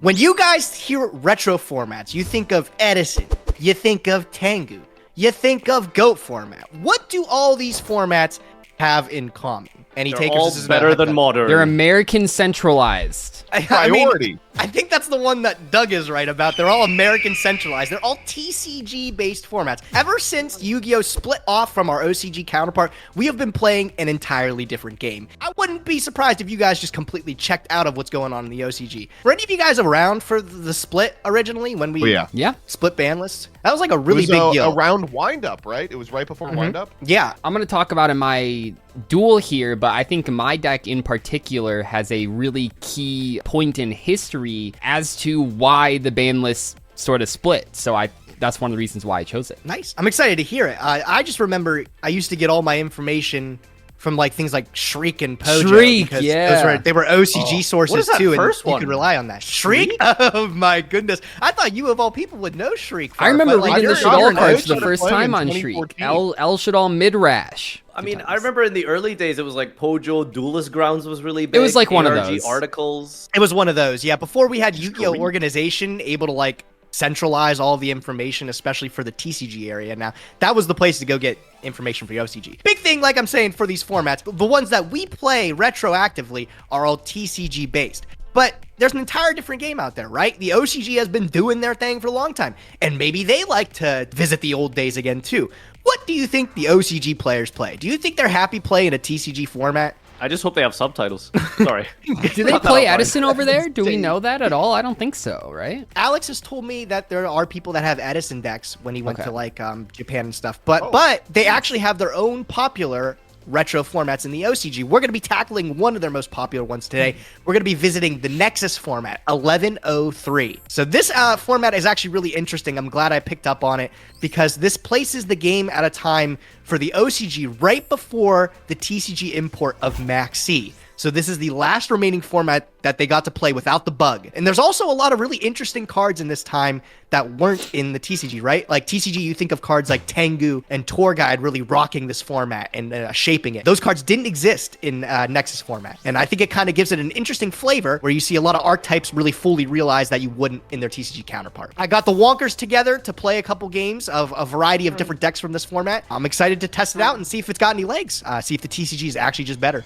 When you guys hear retro formats, you think of Edison, you think of Tengu, you think of GOAT format. What do all these formats have in common? Any They're takers? all This is better than modern. They're American centralized. Priority. I think that's the one that Doug is right about. They're all American centralized. They're all TCG-based formats. Ever since Yu-Gi-Oh! Split off from our OCG counterpart, we have been playing an entirely different game. I wouldn't be surprised if you guys just completely checked out of what's going on in the OCG. Were any of you guys around for the split originally when we Yeah. split ban lists? That was like a really big It deal. was a round wind-up, right? It was right before wind-up? Yeah. I'm going to talk about in my duel here, but I think my deck in particular has a really key point in history as to why the ban list sort of split. So that's one of the reasons why I chose it. Nice. I'm excited to hear it. I just remember I used to get all my information from like things like Shriek and Pojo. Shriek, because yeah. they were OCG sources What is that too, first and you one? could rely on that. Shriek? Oh my goodness. I thought you of all people would know Shriek. I remember but, like, reading the you're Shadal an cards OG. for the first playing time in on Shriek. 2014. El Shadal Midrash. I mean, I remember in the early days, it was like Pojo, Duelist Grounds was really big. It was like one of ARG those. articles. It was one of those, yeah. Before we had Yu-Gi-Oh! Organization able to like centralize all the information, especially for the TCG area. Now, that was the place to go get information for the OCG. Big thing, like I'm saying, for these formats, the ones that we play retroactively are all TCG based. But there's an entire different game out there, right? The OCG has been doing their thing for a long time, and maybe they like to visit the old days again too. What do you think the OCG players play? Do you think they're happy playing a TCG format? I just hope they have subtitles. Sorry. Do they play Edison over there? Do we know that at all? I don't think so, right? Alex has told me that there are people that have Edison decks when he went Okay. to like Japan and stuff, but they actually have their own popular retro formats in the OCG. We're going to be tackling one of their most popular ones today. We're going to be visiting the Nexus format, 1103. So this format is actually really interesting. I'm glad I picked up on it because this places the game at a time for the OCG right before the TCG import of Maxx. So this is the last remaining format that they got to play without the bug. And there's also a lot of really interesting cards in this time that weren't in the TCG, right? Like TCG, you think of cards like Tengu and Tour Guide really rocking this format and shaping it. Those cards didn't exist in Nexus format. And I think it kind of gives it an interesting flavor where you see a lot of archetypes really fully realized that you wouldn't in their TCG counterpart. I got the Wonkers together to play a couple games of a variety of different decks from this format. I'm excited to test it out and see if it's got any legs. See if the TCG is actually just better.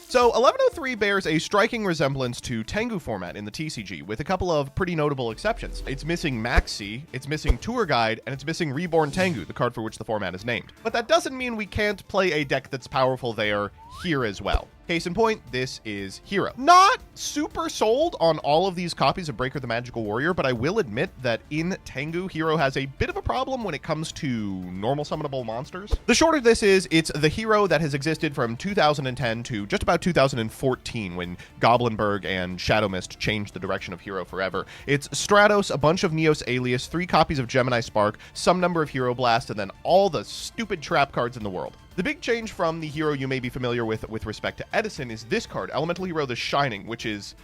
So 1103 bears a striking resemblance to Tengu format in the TCG, with a couple of pretty notable exceptions. It's missing Maxx, it's missing Tour Guide, and it's missing Reborn Tengu, the card for which the format is named. But that doesn't mean we can't play a deck that's powerful there here as well. Case in point, this is Hero. Not super sold on all of these copies of Breaker the Magical Warrior, but I will admit that in Tengu, Hero has a bit of a problem when it comes to normal summonable monsters. The short of this is, it's the Hero that has existed from 2010 to just about 2014 when Goblinberg and Shadow Mist changed the direction of Hero forever. It's Stratos, a bunch of Neos Alias, 3 copies of Gemini Spark, some number of Hero Blast, and then all the stupid trap cards in the world. The big change from the Hero you may be familiar with respect to Edison is this card, Elemental Hero the Shining, which is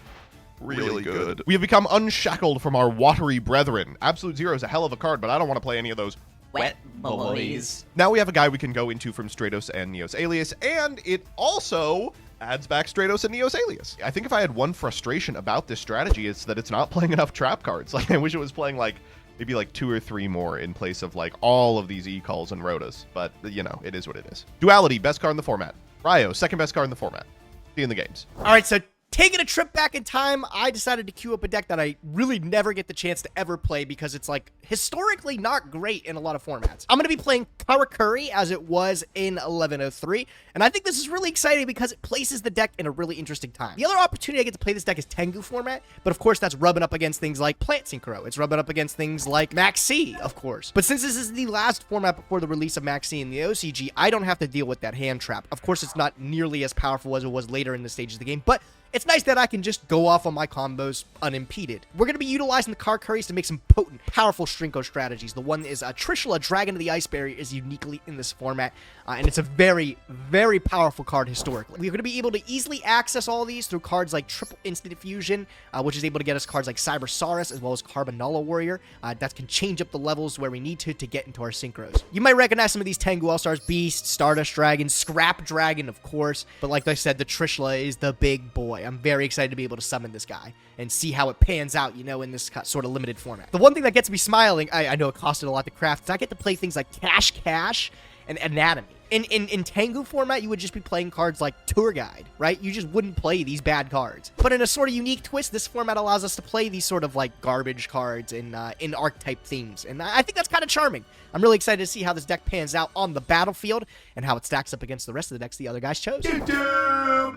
really good. We have become unshackled from our watery brethren. Absolute Zero is a hell of a card, but I don't want to play any of those Wet balloonies. Now we have a guy we can go into from Stratos and Neos Alias, and it also adds back Stratos and Neos Alias. I think if I had one frustration about this strategy, it's that it's not playing enough trap cards. Like, I wish it was playing like maybe like 2 or 3 more in place of like all of these E-calls and Rotas. But, you know, it is what it is. Duality, best card in the format. Ryo, second best card in the format. See you in the games. All right, so taking a trip back in time, I decided to queue up a deck that I really never get the chance to ever play because it's like historically not great in a lot of formats. I'm going to be playing Karakuri as it was in 1103, and I think this is really exciting because it places the deck in a really interesting time. The other opportunity I get to play this deck is Tengu format, but of course that's rubbing up against things like Plant Synchro. It's rubbing up against things like Maxx, of course. But since this is the last format before the release of Maxx in the OCG, I don't have to deal with that hand trap. Of course, it's not nearly as powerful as it was later in the stages of the game, but it's nice that I can just go off on my combos unimpeded. We're going to be utilizing the Karakuris to make some potent, powerful Shrinko strategies. The one is Trishula, Dragon of the Ice Barrier, is uniquely in this format, and it's a very, very powerful card historically. We're going to be able to easily access all these through cards like Triple Instant Fusion, which is able to get us cards like Cybersaurus, as well as Carbonella Warrior, that can change up the levels where we need to get into our synchros. You might recognize some of these Tengu All-Stars: Beast, Stardust Dragon, Scrap Dragon, of course, but like I said, the Trishula is the big boy. I'm very excited to be able to summon this guy and see how it pans out, you know, in this sort of limited format. The one thing that gets me smiling, I know it costed a lot to craft, is I get to play things like Cash, and Anatomy. In Tengu format, you would just be playing cards like Tour Guide, right? You just wouldn't play these bad cards. But in a sort of unique twist, this format allows us to play these sort of like garbage cards in archetype themes. And I think that's kind of charming. I'm really excited to see how this deck pans out on the battlefield and how it stacks up against the rest of the decks the other guys chose. Dude,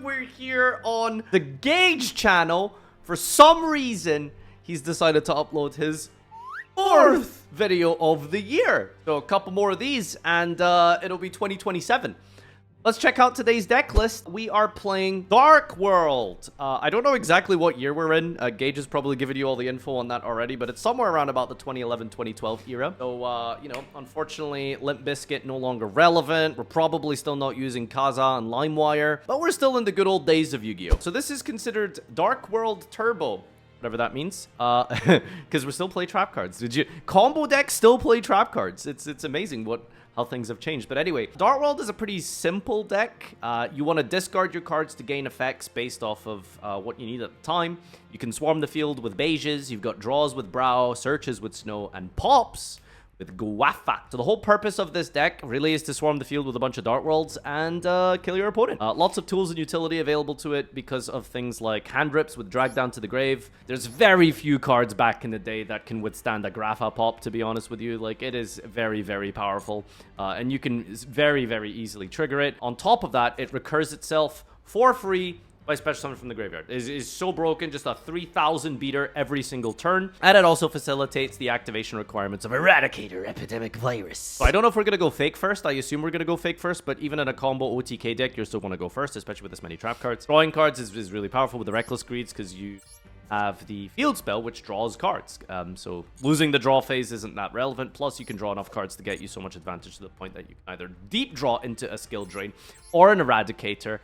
we're here on the Gage channel. For some reason, he's decided to upload his 4th video of the year. So a couple more of these and it'll be 2027. Let's check out today's deck list. We are playing Dark World. I don't know exactly what year we're in. Gage has probably given you all the info on that already, but it's somewhere around about the 2011-2012 era. So, you know, unfortunately, Limp Bizkit no longer relevant. We're probably still not using Kaza and LimeWire, but we're still in the good old days of Yu-Gi-Oh! So this is considered Dark World Turbo, whatever that means, because we still play trap cards. Combo decks still play trap cards. It's amazing how things have changed. But anyway, Dark World is a pretty simple deck. You want to discard your cards to gain effects based off of what you need at the time. You can swarm the field with beiges. You've got draws with Brow, searches with Snow, and pops with Guafa. So the whole purpose of this deck really is to swarm the field with a bunch of Dark Worlds and kill your opponent. Lots of tools and utility available to it because of things like hand rips with Drag Down to the Grave. There's very few cards back in the day that can withstand a Grapha pop, to be honest with you. Like, it is very, very powerful. And you can very, very easily trigger it. On top of that, it recurs itself for free by special summon from the graveyard. It is so broken, just a 3,000 beater every single turn. And it also facilitates the activation requirements of Eradicator Epidemic Virus. So I don't know if we're going to go fake first. I assume we're going to go fake first, but even in a combo OTK deck, you're still going to go first, especially with this many trap cards. Drawing cards is really powerful with the Reckless Greeds because you have the field spell, which draws cards. So losing the draw phase isn't that relevant. Plus, you can draw enough cards to get you so much advantage to the point that you can either deep draw into a skill drain or an Eradicator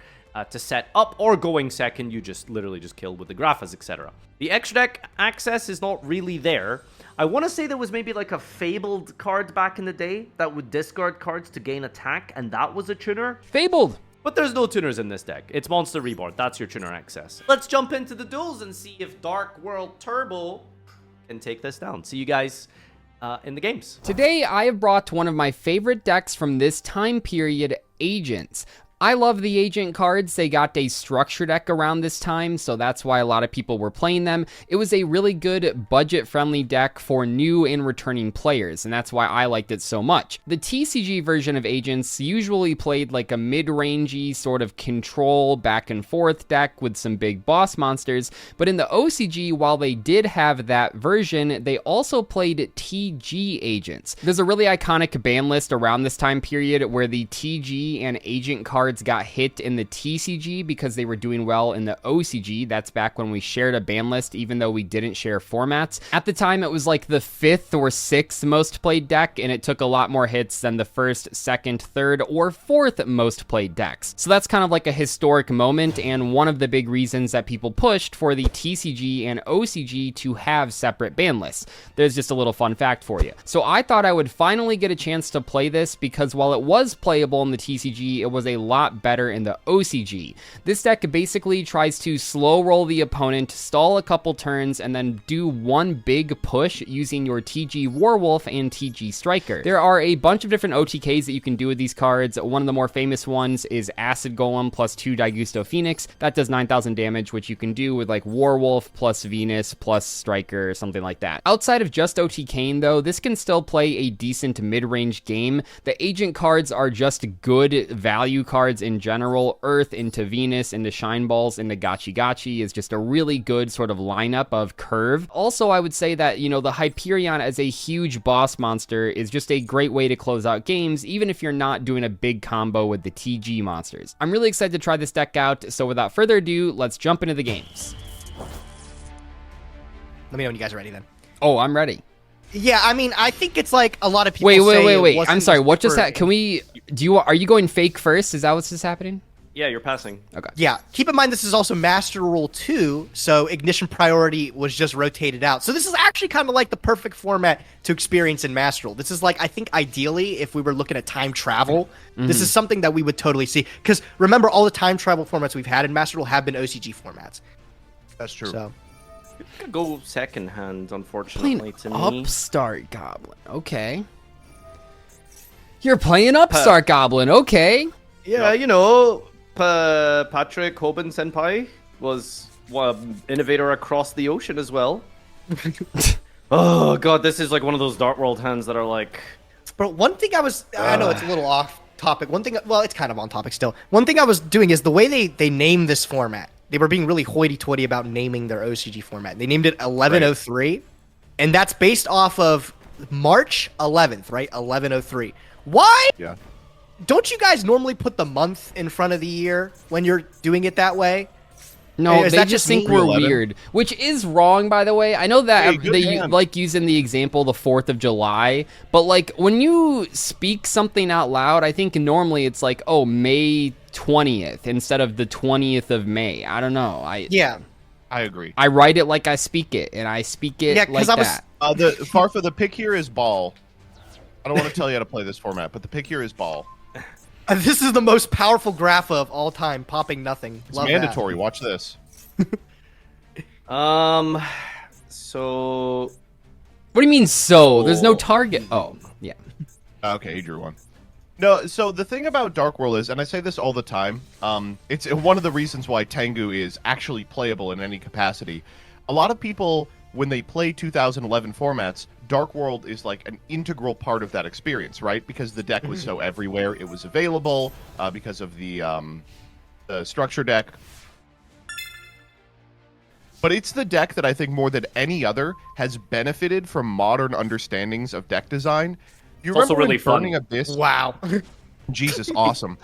to set up, or going second, you just literally just kill with the Graphas, etc. The extra deck access is not really there. I want to say there was maybe like a Fabled card back in the day that would discard cards to gain attack, and that was a tuner. Fabled! But there's no tuners in this deck. It's Monster Reborn. That's your tuner access. Let's jump into the duels and see if Dark World Turbo can take this down. See you guys in the games. Today, I have brought one of my favorite decks from this time period, Agents. I love the Agent cards. They got a structure deck around this time, so that's why a lot of people were playing them. It was a really good budget-friendly deck for new and returning players, and that's why I liked it so much. The TCG version of Agents usually played like a mid-rangey sort of control back and forth deck with some big boss monsters, but in the OCG, while they did have that version, they also played TG Agents. There's a really iconic ban list around this time period where the TG and Agent cards got hit in the TCG because they were doing well in the OCG. That's back when we shared a ban list, even though we didn't share formats. At the time, it was like the 5th or 6th most played deck, and it took a lot more hits than the 1st, 2nd, 3rd, or 4th most played decks. So that's kind of like a historic moment, and one of the big reasons that people pushed for the TCG and OCG to have separate ban lists. There's just a little fun fact for you. So I thought I would finally get a chance to play this because while it was playable in the TCG, it was a lot better in the OCG. This deck basically tries to slow roll the opponent, stall a couple turns, and then do one big push using your TG Warwolf and TG Striker. There are a bunch of different OTKs that you can do with these cards. One of the more famous ones is Acid Golem plus 2 Daigusto Phoenix. That does 9,000 damage, which you can do with like Warwolf plus Venus plus Striker or something like that. Outside of just OTKing though, this can still play a decent mid-range game. The Agent cards are just good value cards in general. Earth into Venus into Shine Balls into Gachi Gachi is just a really good sort of lineup of curve. Also, I would say that, you know, the Hyperion as a huge boss monster is just a great way to close out games, even if you're not doing a big combo with the TG monsters. I'm really excited to try this deck out, so without further ado, let's jump into the games. Let me know when you guys are ready then. Oh, I'm ready. Yeah, I mean, I think it's like a lot of people Wait. say it I'm wasn't sorry. What just preferred. happened? Are you going fake first? Is that what's just happening? Yeah, you're passing. Okay. Yeah, keep in mind this is also Master Rule 2, so Ignition Priority was just rotated out. So this is actually kind of like the perfect format to experience in Master Rule. This is like, I think ideally, if we were looking at time travel, this is something that we would totally see. Because remember, all the time travel formats we've had in Master Rule have been OCG formats. That's true. So Could go second hand, Playing unfortunately, to me. Upstart Goblin. Okay. You're playing Upstart Goblin. Okay. Yeah, you know, Patrick Hoban Senpai was innovator across the ocean as well. Oh god, this is like one of those Dark World hands that are like... But one thing I know it's a little off topic. One thing, well, it's kind of on topic still. One thing I was doing is the way they named this format. They were being really hoity-toity about naming their OCG format. They named it 1103, and that's based off of March 11th, right? 1103. Why? Yeah. Don't you guys normally put the month in front of the year when you're doing it that way? No, Is they that just just think me? we're 11? weird, which is wrong, by the way. I know that Hey, good they hand. like using the example the 4th of July, but like when you speak something out loud, I think normally it's like, oh, May 20th instead of the 20th of May. I don't know. Yeah. I agree. I write it like I speak it, and I speak it Yeah, like 'cause I was- that. The Farfa, the pick here is ball. I don't want to tell you how to play this format, but the pick here is ball. This is the most powerful graph of all time, popping nothing. It's Love mandatory. Watch this. So... What do you mean so? There's no target. Oh, yeah. Okay, he drew one. No, so the thing about Dark World is, and I say this all the time, it's one of the reasons why Tengu is actually playable in any capacity. A lot of people, when they play 2011 formats, Dark World is like an integral part of that experience, right? Because the deck was so everywhere, it was available, because of the structure deck. But it's the deck that I think more than any other has benefited from modern understandings of deck design. You also remember when really fun. Burning Abyss? Wow. Jesus, awesome.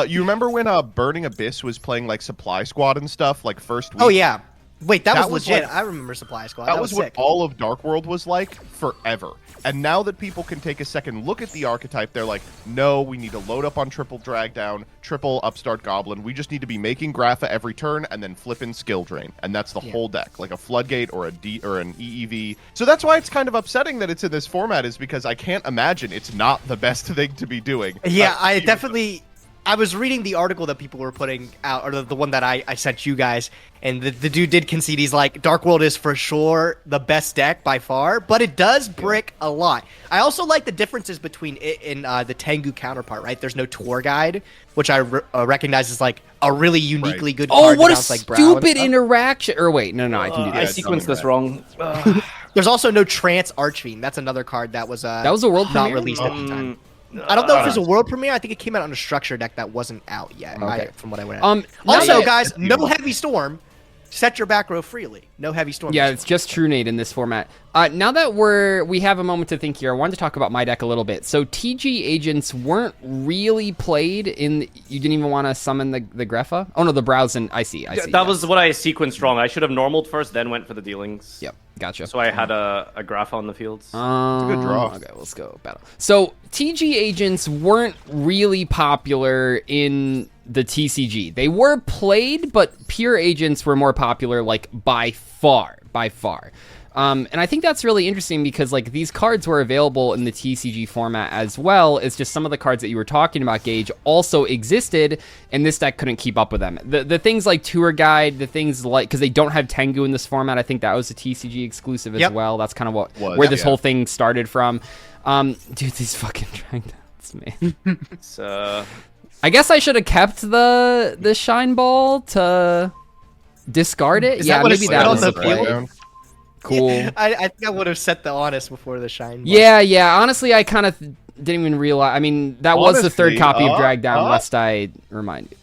You remember when Burning Abyss was playing like Supply Squad and stuff, like first week? Oh, yeah. Wait, that, That was was legit. like- I remember Supply Squad. That was what sick. all of Dark World was like forever. And now that people can take a second look at the archetype, they're like, no, we need to load up on triple drag down, triple upstart goblin. We just need to be making Grapha every turn and then flipping skill drain. And that's the whole deck, like a floodgate or a D or an EEV. So that's why it's kind of upsetting that it's in this format, is because I can't imagine it's not the best thing to be doing. Yeah, I definitely... I was reading the article that people were putting out, or the one that I sent you guys, and the dude did concede. He's like, Dark World is for sure the best deck by far, but it does brick a lot. I also like the differences between it and the Tengu counterpart, right? There's no tour guide, which I recognize as like a really uniquely good Oh, card. what a against, like, Brow and stupid stuff. interaction. Or wait, no, I can do I this. sequenced this wrong. There's also no Trance Archfiend. That's another card that was That was a world not premiere? released at the time. I don't know if it's a world premiere. I think it came out on a structure deck that wasn't out yet. Okay. From what I went. Now Also, that- guys, no heavy storm. Set your back row freely. No heavy storm. Yeah, this it's just True Nate in this format. Now that we have a moment to think here, I wanted to talk about my deck a little bit. So TG agents weren't really played in. You didn't even want to summon the Grepha? Oh no, the Brows and I see. That yeah. was what I sequenced wrong. I should have normaled first, then went for the dealings. Yep, gotcha. So I had a Grapha on the fields. It's a good draw. Okay, let's go battle. So TG agents weren't really popular in the TCG. They were played, but pure agents were more popular, like by far. And I think that's really interesting because like these cards were available in the TCG format as well. It's just some of the cards that you were talking about, Gage, also existed, and this deck couldn't keep up with them. The things like Tour Guide, the things like, because they don't have Tengu in this format, I think that was a TCG exclusive as well. That's kind of where this whole thing started from. Dude, these fucking Dragons, man. It's, I guess I should have kept the Shine Ball to discard it. Is Yeah, that what maybe it's that on was the the play. field? Cool. I think I would have set the Honest before the Shine. Ball. Yeah. Honestly, I kind of didn't even realize. I mean, that was the third Honestly, copy of Drag Down, lest I remind you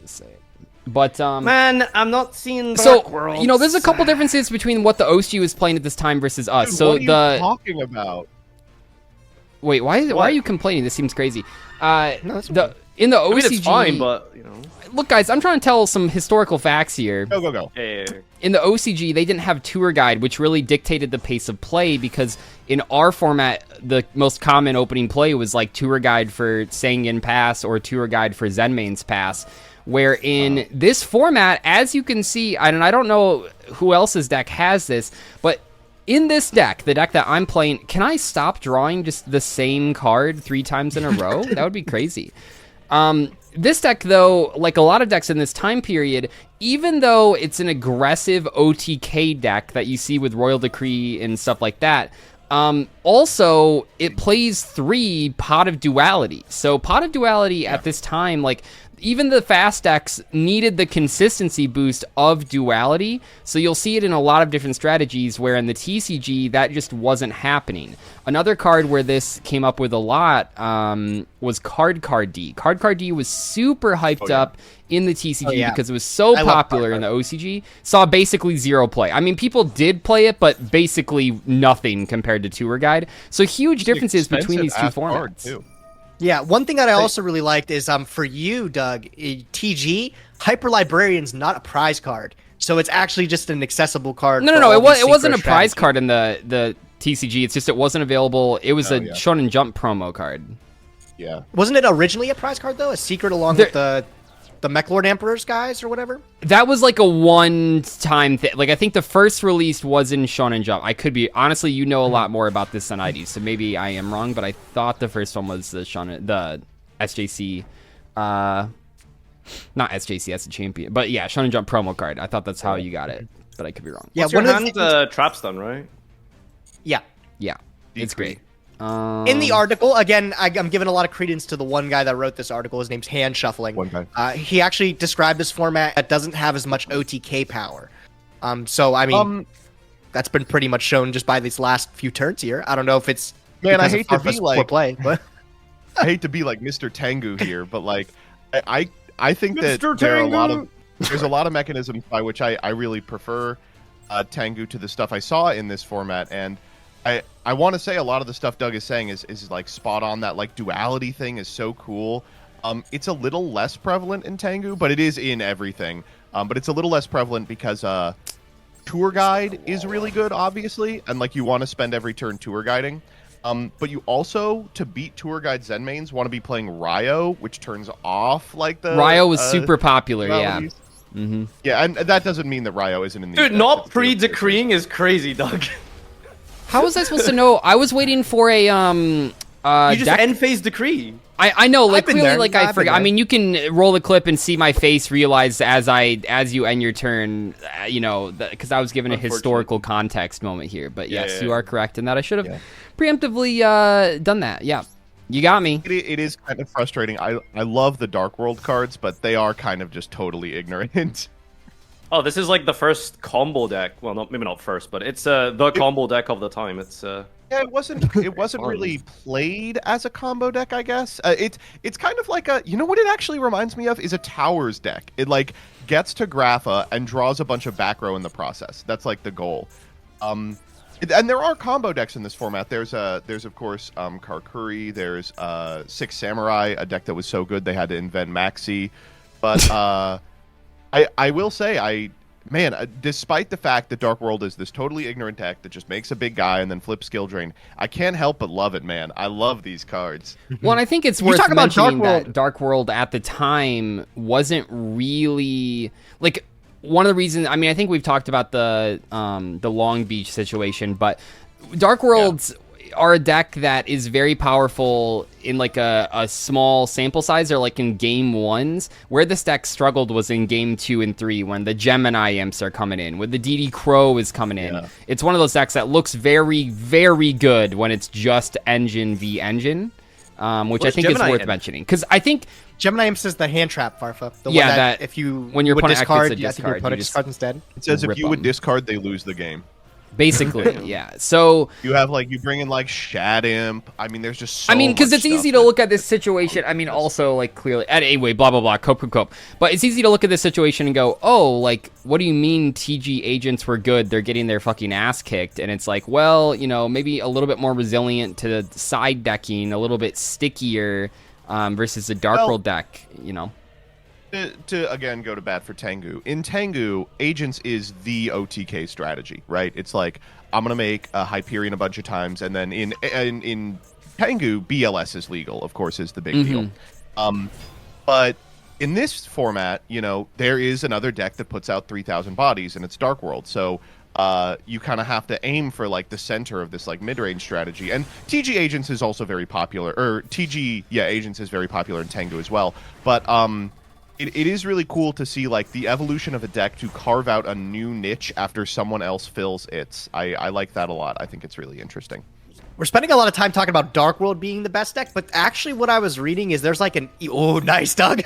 to say it. But man, I'm not seeing so Dark Worlds. you know, there's a couple differences between what the OCG was playing at this time versus us. Dude, So what are you talking about? wait, why are What? you complaining? This seems crazy. that's In the OCG, I mean, it's fine, but you know. look, guys, I'm trying to tell some historical facts here. Go. Yeah. In the OCG, they didn't have Tour Guide, which really dictated the pace of play because in our format, the most common opening play was like Tour Guide for Sangin Pass or Tour Guide for Zenmane's Pass. where in this format, as you can see, and I don't know who else's deck has this, but in this deck, the deck that I'm playing, can I stop drawing just the same card 3 times in a row? That would be crazy. This deck, though, like a lot of decks in this time period, even though it's an aggressive OTK deck that you see with Royal Decree and stuff like that, also, it plays 3 Pot of Duality. So Pot of Duality at this time, like, even the fast decks needed the consistency boost of Duality, so you'll see it in a lot of different strategies, where in the TCG, that just wasn't happening. Another card where this came up with a lot was Card D. Card D was super hyped up in the TCG because it was so popular in the OCG. Saw basically 0 play. I mean, people did play it, but basically nothing compared to Tour Guide. So huge differences between these 2 formats. Yeah, one thing that I also really liked is for you, Doug, TG, Hyper Librarian's not a prize card. So it's actually just an accessible card. No, it wasn't a prize card in the TCG. It's just it wasn't available. It was a Shonen Jump promo card. Yeah. Wasn't it originally a prize card, though? A secret along with the Mechlord Emperor's guys or whatever? That was like a one-time thing. Like, I think the first release was in Shonen Jump. I could be... Honestly, you know a lot more about this than I do, so maybe I am wrong, but I thought the first one was the SJC... not SJC, that's the champion. But yeah, Shonen Jump promo card. I thought that's how you got it, but I could be wrong. Yeah, one of the trap stun, right? Yeah. Yeah, it's great. In the article, again, I'm giving a lot of credence to the one guy that wrote this article. His name's Hand Shuffling. One guy. He actually described this format that doesn't have as much OTK power. So, I mean, that's been pretty much shown just by these last few turns here. I don't know if it's... Man, I hate to be like... Play, but... I hate to be like Mr. Tengu here, but like, I think that there are there's a lot of mechanisms by which I really prefer Tengu to the stuff I saw in this format, and I want to say a lot of the stuff Doug is saying is like spot on. That like duality thing is so cool. It's a little less prevalent in Tengu, but it is in everything. But it's a little less prevalent because Tour Guide is really good, obviously, and like you want to spend every turn tour guiding. But you also, to beat Tour Guide Zen mains, want to be playing Ryo, which turns off like the... Ryo was super popular, yeah. Yeah, and that doesn't mean that Ryo isn't in the... Dude, not pre-decreeing is crazy, Doug. How was I supposed to know? I was waiting for a you just end phase decree. I know, like clearly, like I forgot. there. I mean, you can roll the clip and see my face realize as you end your turn, you know, because I was given a historical context moment here. But yes, you are correct in that I should have preemptively done that. Yeah, you got me. It is kind of frustrating. I love the Dark World cards, but they are kind of just totally ignorant. Oh, this is like the first combo deck. Well, maybe not first, but it's the combo deck of the time. It's Yeah, it wasn't really played as a combo deck, I guess. It's kind of like you know what it actually reminds me of is a Towers deck. It like gets to Grapha and draws a bunch of back row in the process. That's like the goal. And there are combo decks in this format. There's of course Karakuri. There's Six Samurai, a deck that was so good they had to invent Maxx. But I will say despite the fact that Dark World is this totally ignorant deck that just makes a big guy and then flips skill drain, I can't help but love it, man. I love these cards. Well, and I think it's worth mentioning that Dark World at the time wasn't really like one of the reasons. I mean, I think we've talked about the Long Beach situation, but Dark Worlds are a deck that is very powerful in like a small sample size, or like in game 1s. Where this deck struggled was in game 2 and 3 when the Gemini imps are coming in, when the DD Crow is coming in. It's one of those decks that looks very, very good when it's just engine v engine, which I think is worth mentioning, because I think Gemini imps is the hand trap, Farfa. The yeah, one that if you when your opponent discard, exits a discard, your opponent discards instead. It says if you would discard, they lose the game. Basically, yeah. So you have like you bring in like Shad Imp. I mean, there's just so I mean, because much it's easy stuff to look at this situation. I mean, also like clearly, anyway, blah blah blah, cope. But it's easy to look at this situation and go, oh, like what do you mean TG agents were good? They're getting their fucking ass kicked, and it's like, well, you know, maybe a little bit more resilient to the side decking, a little bit stickier versus the Dark World deck, you know. To again go to bat for Tengu. In Tengu, Agents is the OTK strategy, right? It's like I'm gonna make a Hyperion a bunch of times, and then in Tengu, BLS is legal, of course, is the big deal. But in this format, you know, there is another deck that puts out 3,000 bodies, and it's Dark World. So you kind of have to aim for like the center of this like mid-range strategy. And TG Agents is also very popular, or Agents is very popular in Tengu as well. But it is really cool to see like the evolution of a deck to carve out a new niche after someone else fills its. I like that a lot. I think it's really interesting. We're spending a lot of time talking about Dark World being the best deck, but actually what I was reading is there's like oh, nice, Doug.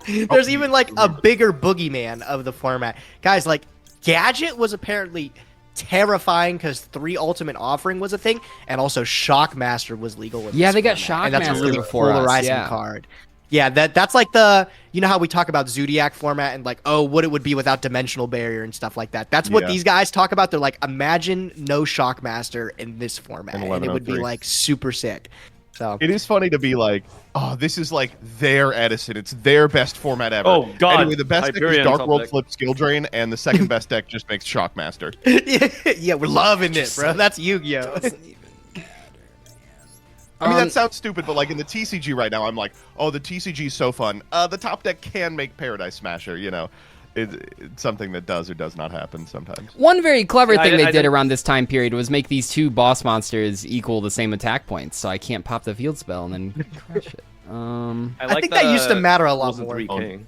There's even like a bigger boogeyman of the format. Guys, like Gadget was apparently terrifying because 3 Ultimate Offering was a thing, and also Shockmaster was legal in this they got format, and that's a Shockmaster really before us, polarizing yeah. card. Yeah, that's like the, you know how we talk about Zodiac format and like, oh, what it would be without Dimensional Barrier and stuff like that. That's what these guys talk about. They're like, imagine no Shockmaster in this format, and it would be like super sick. So it is funny to be like, oh, this is like their Edison. It's their best format ever. Oh, God. Anyway, the best deck Hyperion is Dark top World deck. Flip Skill Drain, and the second best deck just makes Shockmaster. yeah, we're loving it, bro. That's Yu-Gi-Oh. I mean, that sounds stupid, but like in the TCG right now, I'm like, oh, the TCG is so fun. The top deck can make Paradise Smasher, you know. It's something that does or does not happen sometimes. One very clever thing they did didn't- around this time period was make these 2 boss monsters equal the same attack points, so I can't pop the field spell and then crush it. I think that used to matter a lot more. 3K.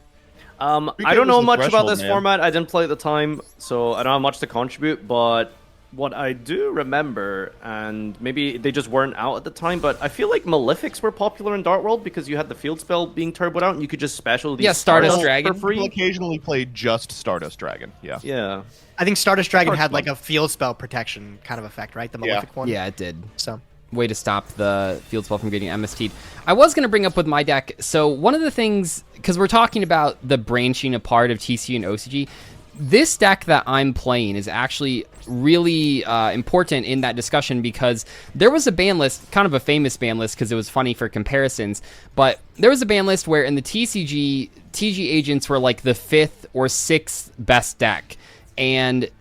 3K I don't know was the much about threshold, this man. format. I didn't play at the time, so I don't have much to contribute. But what I do remember, and maybe they just weren't out at the time, but I feel like Malefics were popular in Dark World because you had the field spell being turboed out, and you could just special these Stardust spells Dragon. for People free. occasionally play just Stardust Dragon. Yeah. Yeah. I think Stardust Dragon Hard had one. like a field spell protection kind of effect, right? The Malefic one. Yeah, it did. So Way to stop the field spell from getting MST'd. I was going to bring up with my deck, so one of the things, because we're talking about the branching apart of TC and OCG, this deck that I'm playing is actually really important in that discussion because there was a ban list, kind of a famous ban list because it was funny for comparisons, but there was a ban list where in the TCG, TG Agents were like the 5th or 6th best deck, and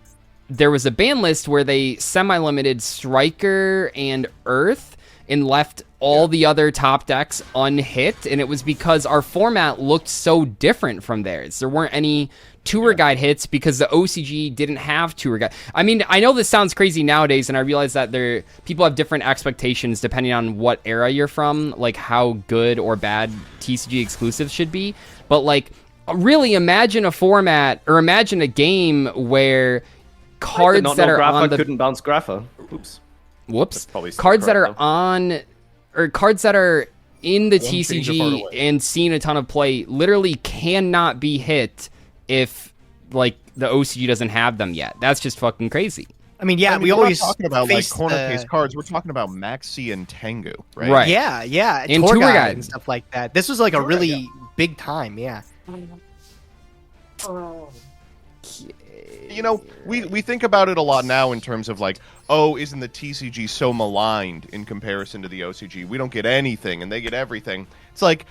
there was a ban list where they semi-limited Striker and Earth and left all the other top decks unhit, and it was because our format looked so different from theirs. There weren't any tour guide hits because the OCG didn't have tour guide. I mean, I know this sounds crazy nowadays, and I realize that people have different expectations depending on what era you're from, like how good or bad TCG exclusives should be. But like, really imagine a format or imagine a game where cards that are on the couldn't bounce Grapha. Oops. whoops probably still cards that correct, are on or cards that are in the One change apart TCG away. and seeing a ton of play literally cannot be hit if like the OCG doesn't have them yet. That's just fucking crazy. I mean, yeah, I mean, we we're not always talking about like face corner the- case cards. We're talking about Maxx and Tengu, right? Right. Yeah, And tour tour guide guide. and stuff like that. This was like a Tour guide, really big time, yeah. You know, we think about it a lot now in terms of like, oh, isn't the TCG so maligned in comparison to the OCG? We don't get anything, and they get everything. It's like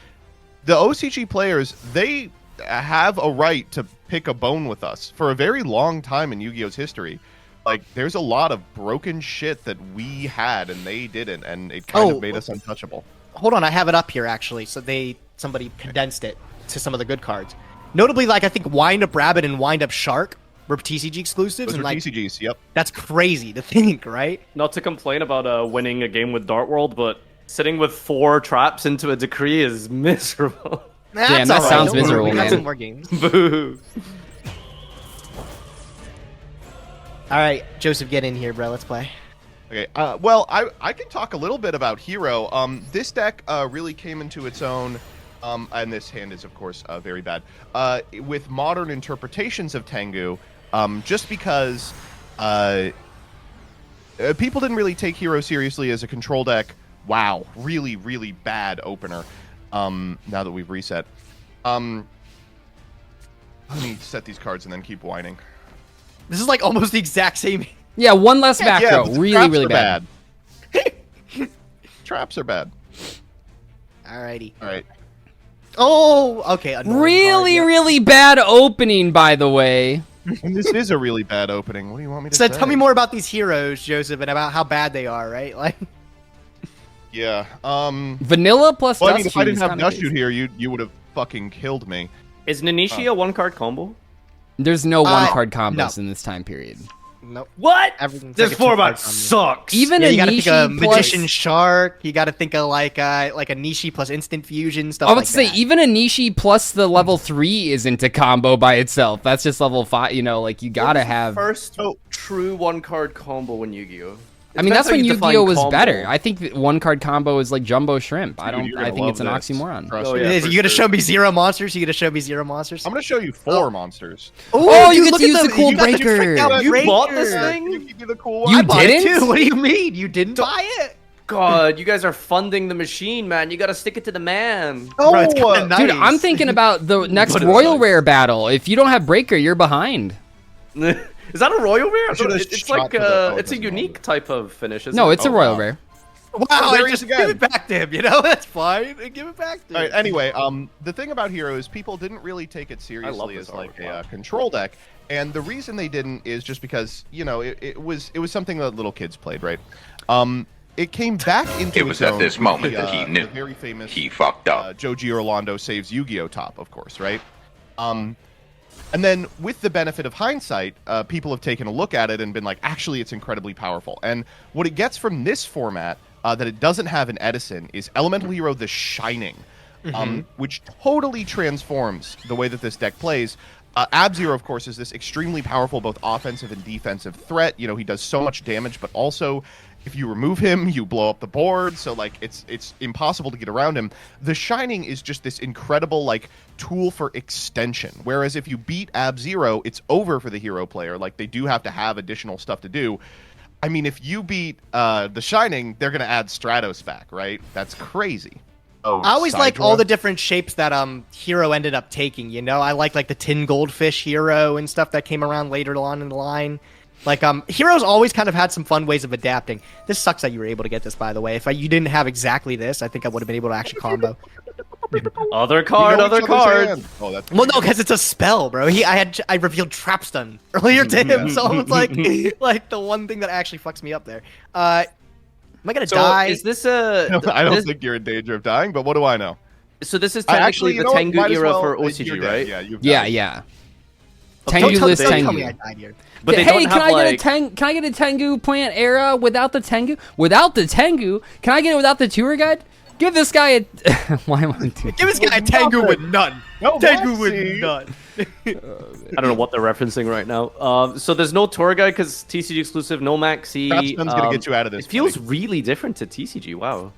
the OCG players, they have a right to pick a bone with us for a very long time in Yu-Gi-Oh's history. Like, there's a lot of broken shit that we had and they didn't, and it kind of made us untouchable. Hold on, I have it up here actually. So somebody condensed it to some of the good cards. Notably, like I think Wind Up Rabbit and Wind Up Shark were TCG exclusives, Those and are like TCGs, yep. that's crazy to think, right? Not to complain about winning a game with Dark World, but sitting with 4 traps into a decree is miserable. Damn, That's that all right. sounds Don't worry, miserable, we got man. some more games. Boo. All right, Joseph, get in here, bro. Let's play. Okay, well, I can talk a little bit about Hero. This deck really came into its own, and this hand is, of course, very bad, with modern interpretations of Tengu, just because people didn't really take Hero seriously as a control deck. Wow, really, really bad opener, now that we've reset. Let me set these cards and then keep whining. This is like almost the exact same. Yeah, one less macro. but the Really, traps really are bad. Traps are bad. Alrighty. All right. Oh, okay. annoying Really, card, yeah. really bad opening, by the way. And this is a really bad opening. What do you want me to So say? tell me more about these heroes, Joseph, and about how bad they are, right? Like, Yeah. Vanilla plus Well, I mean, Dust if I Shoot didn't is have kinda Dust crazy. Shoot here, you would have fucking killed me. Is Nanishi a one-card combo? There's no one-card no. combos in this time period. Nope. What? Everything's This like a two-card format combo. sucks. Even Yeah, a you gotta think of Nishi plus... Magician Shark. You gotta think of like a Nishi plus Instant Fusion, stuff I would like say that. even a Nishi plus the level 3 isn't a combo by itself. That's just level 5. You know, like you gotta have. first true one-card combo in Yu-Gi-Oh. I mean, that's when Yu-Gi-Oh was better. I think that one-card combo is like Jumbo Shrimp. I you're think gonna it's an love this. oxymoron. Trust Oh, me. yeah. Is for you gonna sure. show me 0 monsters? You gonna show me 0 monsters? I'm gonna show you 4 monsters. Oh, you dude, get look to at use the cool you got the breaker. tricked out You breaker. bought this Can thing? you give me the cool You I one? bought it didn't? too. What do you mean? You didn't buy it? God, you guys are funding the machine, man. You gotta stick it to the man. No, Bro, it's kinda nice. Dude, I'm thinking about the next But it's Royal nice. Rare battle. If you don't have breaker, you're behind. Is that a royal rare? should've It's shot like for the- it's a doesn't unique matter. type of finish. Isn't No, it? it's a Oh, Royal wow. Rare. Wow, there I he is just again. give it back to him. You know, that's fine. Give it back to All him. right, anyway, the thing about Hero is people didn't really take it seriously this as like artwork, wow. a control deck, and the reason they didn't is just because it was something that little kids played, right? It came back into It was its at own this with moment the, that he knew the very famous he fucked up. Joji Orlando saves Yu-Gi-Oh top, of course, right? And then with the benefit of hindsight, people have taken a look at it and been like, actually, it's incredibly powerful. And what it gets from this format that it doesn't have in Edison is Elemental Hero The Shining, which totally transforms the way that this deck plays. Ab-Zero, of course, is this extremely powerful both offensive and defensive threat. You know, he does so much damage, but also if you remove him, you blow up the board. So, like, it's impossible to get around him. The Shining is just this incredible, like, tool for extension. Whereas if you beat Ab-Zero, it's over for the hero player. Like, they do have to have additional stuff to do. I mean, if you beat The Shining, they're going to add Stratos back, right? That's crazy. Oh, I always like Sidra. all the different shapes that Hero ended up taking, you know? I like the tin goldfish Hero and stuff that came around later on in the line. Like, Hero's always kind of had some fun ways of adapting. This sucks that you were able to get this, by the way. If you didn't have exactly this, I think I would have been able to actually combo. Other We card, know other each other's card. hands. Oh, that's Well, no, because it's a spell, bro. I revealed Trap Stun earlier to him, so it's like the one thing that actually fucks me up there. Am I gonna So die? is this a? I don't this- think you're in danger of dying, but what do I know? So this is I technically actually, you the know what? Tengu Might as era well- for you're OCG, dead. right? Yeah, you've Yeah, died. yeah. Don't Tengu-less tell me Tengu. I died here. But they hey, don't can have I like. can I get a Tengu plant era without the Tengu? Without the Tengu? Can I get it without the tour guide? Give this guy a. Why am I doing? Give this guy a Tengu with none. No, Tengu Maxi. with none. I don't know what they're referencing right now. So there's no tour guide because TCG exclusive, no Maxi. Trap Stun's gonna get you out of this, It feels buddy. really different to TCG. Wow.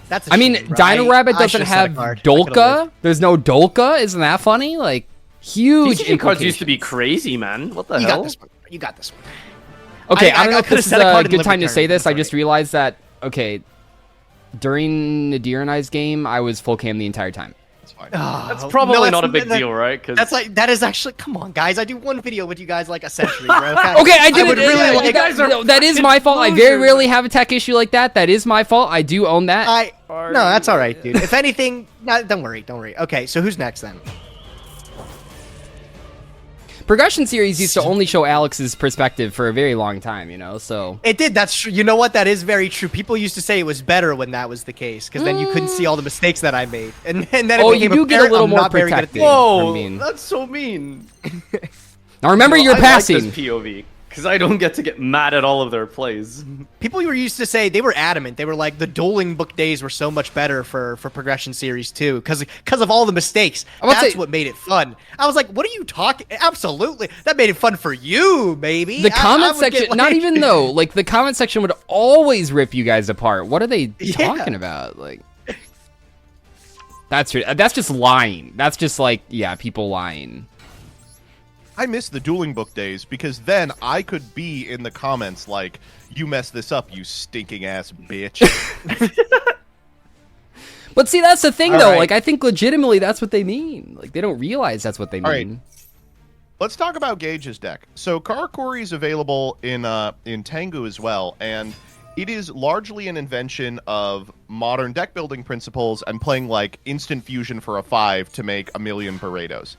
That's a I mean, shame, bro. Dino Rabbit I doesn't should've set a have card. I could've Dolka. There's no Dolka. Isn't that funny? Like, huge. TCG cards used to be implications. crazy, man. What the lived. You hell? got this one. You got this one. Okay, I I don't know if could've this is set a a card in good time to Liberty say turn. this. I That's just realized that, okay, during Nadir and I's game, I was full cam the entire time. That's fine. That's probably not a big deal, right? Because That is actually, come on, guys. I do one video with you guys like a century, bro. Okay, I did would it. really You like- guys are that is my fault. I very rarely have a tech issue like that. That is my fault. I do own that. No, that's all right, dude. If anything, no, don't worry. Okay, so who's next then? Progression series used to only show Alex's perspective for a very long time, you know, so. It did. That's true. You know what? That is very true. People used to say it was better when that was the case, because then you couldn't see all the mistakes that I made, and then it Oh, you became do get a apparent little I'm more not very good at protected. this. whoa, I mean- that's so mean. Now remember, you're I passing. like this POV because I don't get to get mad at all of their plays. People were used to say they were adamant. They were like the dueling book days were so much better for progression series too, because of all the mistakes. would That's say- what made it fun. I was like, what are you talking? Absolutely, that made it fun for you, baby. The comment would get, section, not even though, like, the comment section would always rip you guys apart. What are they Yeah. talking about? Like, that's just lying. That's just like, yeah, people lying. I miss the dueling book days because then I could be in the comments like, "You messed this up, you stinking ass bitch." But see, that's the thing, All though. right. Like, I think legitimately that's what they mean. Like, they don't realize that's what they All right. mean. Let's talk about Gage's deck. So Karakuri is available in Tengu as well, and it is largely an invention of modern deck building principles and playing like instant fusion for a 5 to make a million Paretos.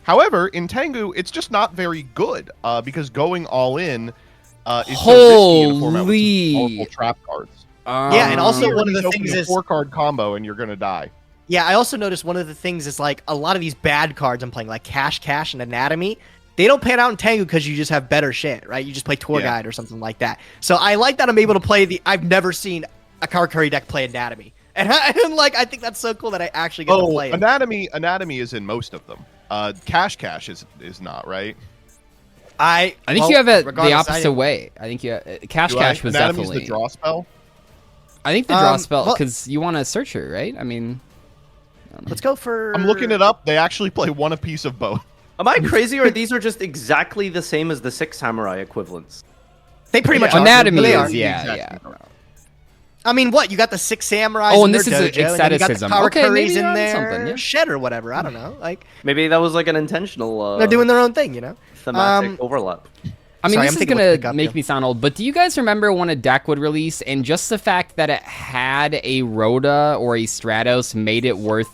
However, in Tengu, it's just not very good because going all in is so risky in a format with some Holy. powerful trap cards. Yeah, and also You're one of the opening things a is 4-card combo and you're gonna die. Yeah, I also noticed one of the things is like a lot of these bad cards I'm playing, like Cash, and Anatomy, they don't pan out in Tengu because you just have better shit, right? You just play Tour Guide or something like that. So I like that I'm able to play I've never seen a Karakuri deck play Anatomy. And I think that's so cool that I actually get to play it. Anatomy is in most of them. Cash is not, right? I think you have it the opposite way. I think you Cash was Anatomy's definitely the draw spell. I think the draw spell because you want to search her, right? I mean, let's go for. I'm looking it up. They actually play one apiece of both. Am I crazy, or these are just exactly the same as the 6 Samurai equivalents? They pretty much are. Anatomy They is, are. yeah. I mean, what? You got the 6 Samurais. Oh, and this is dojo, asceticism. And you got the Okay, maybe Karakuris you're in on there, something, yeah. Shed or whatever. I don't know. Like Maybe that was like an intentional. they're doing their own thing, you know. Thematic overlap. I mean, Sorry, this I'm is thinking going what to pick to up, make yeah. me sound old, but do you guys remember when a deck would release and just the fact that it had a Rhoda or a Stratos made it worth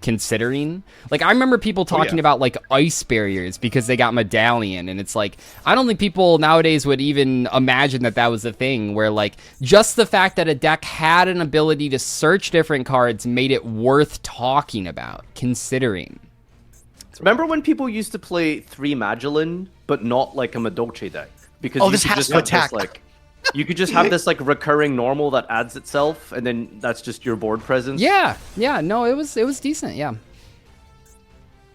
considering? Like, I remember people talking about, like, ice barriers because they got Medallion, and it's like, I don't think people nowadays would even imagine that that was a thing where, like, just the fact that a deck had an ability to search different cards made it worth talking about, considering. Remember when people used to play 3 Magellan, but not like a Madolche deck? Because Oh, you this could has just to have attack. This, like, you could just have this like recurring normal that adds itself, and then that's just your board presence. Yeah, no, it was decent, yeah.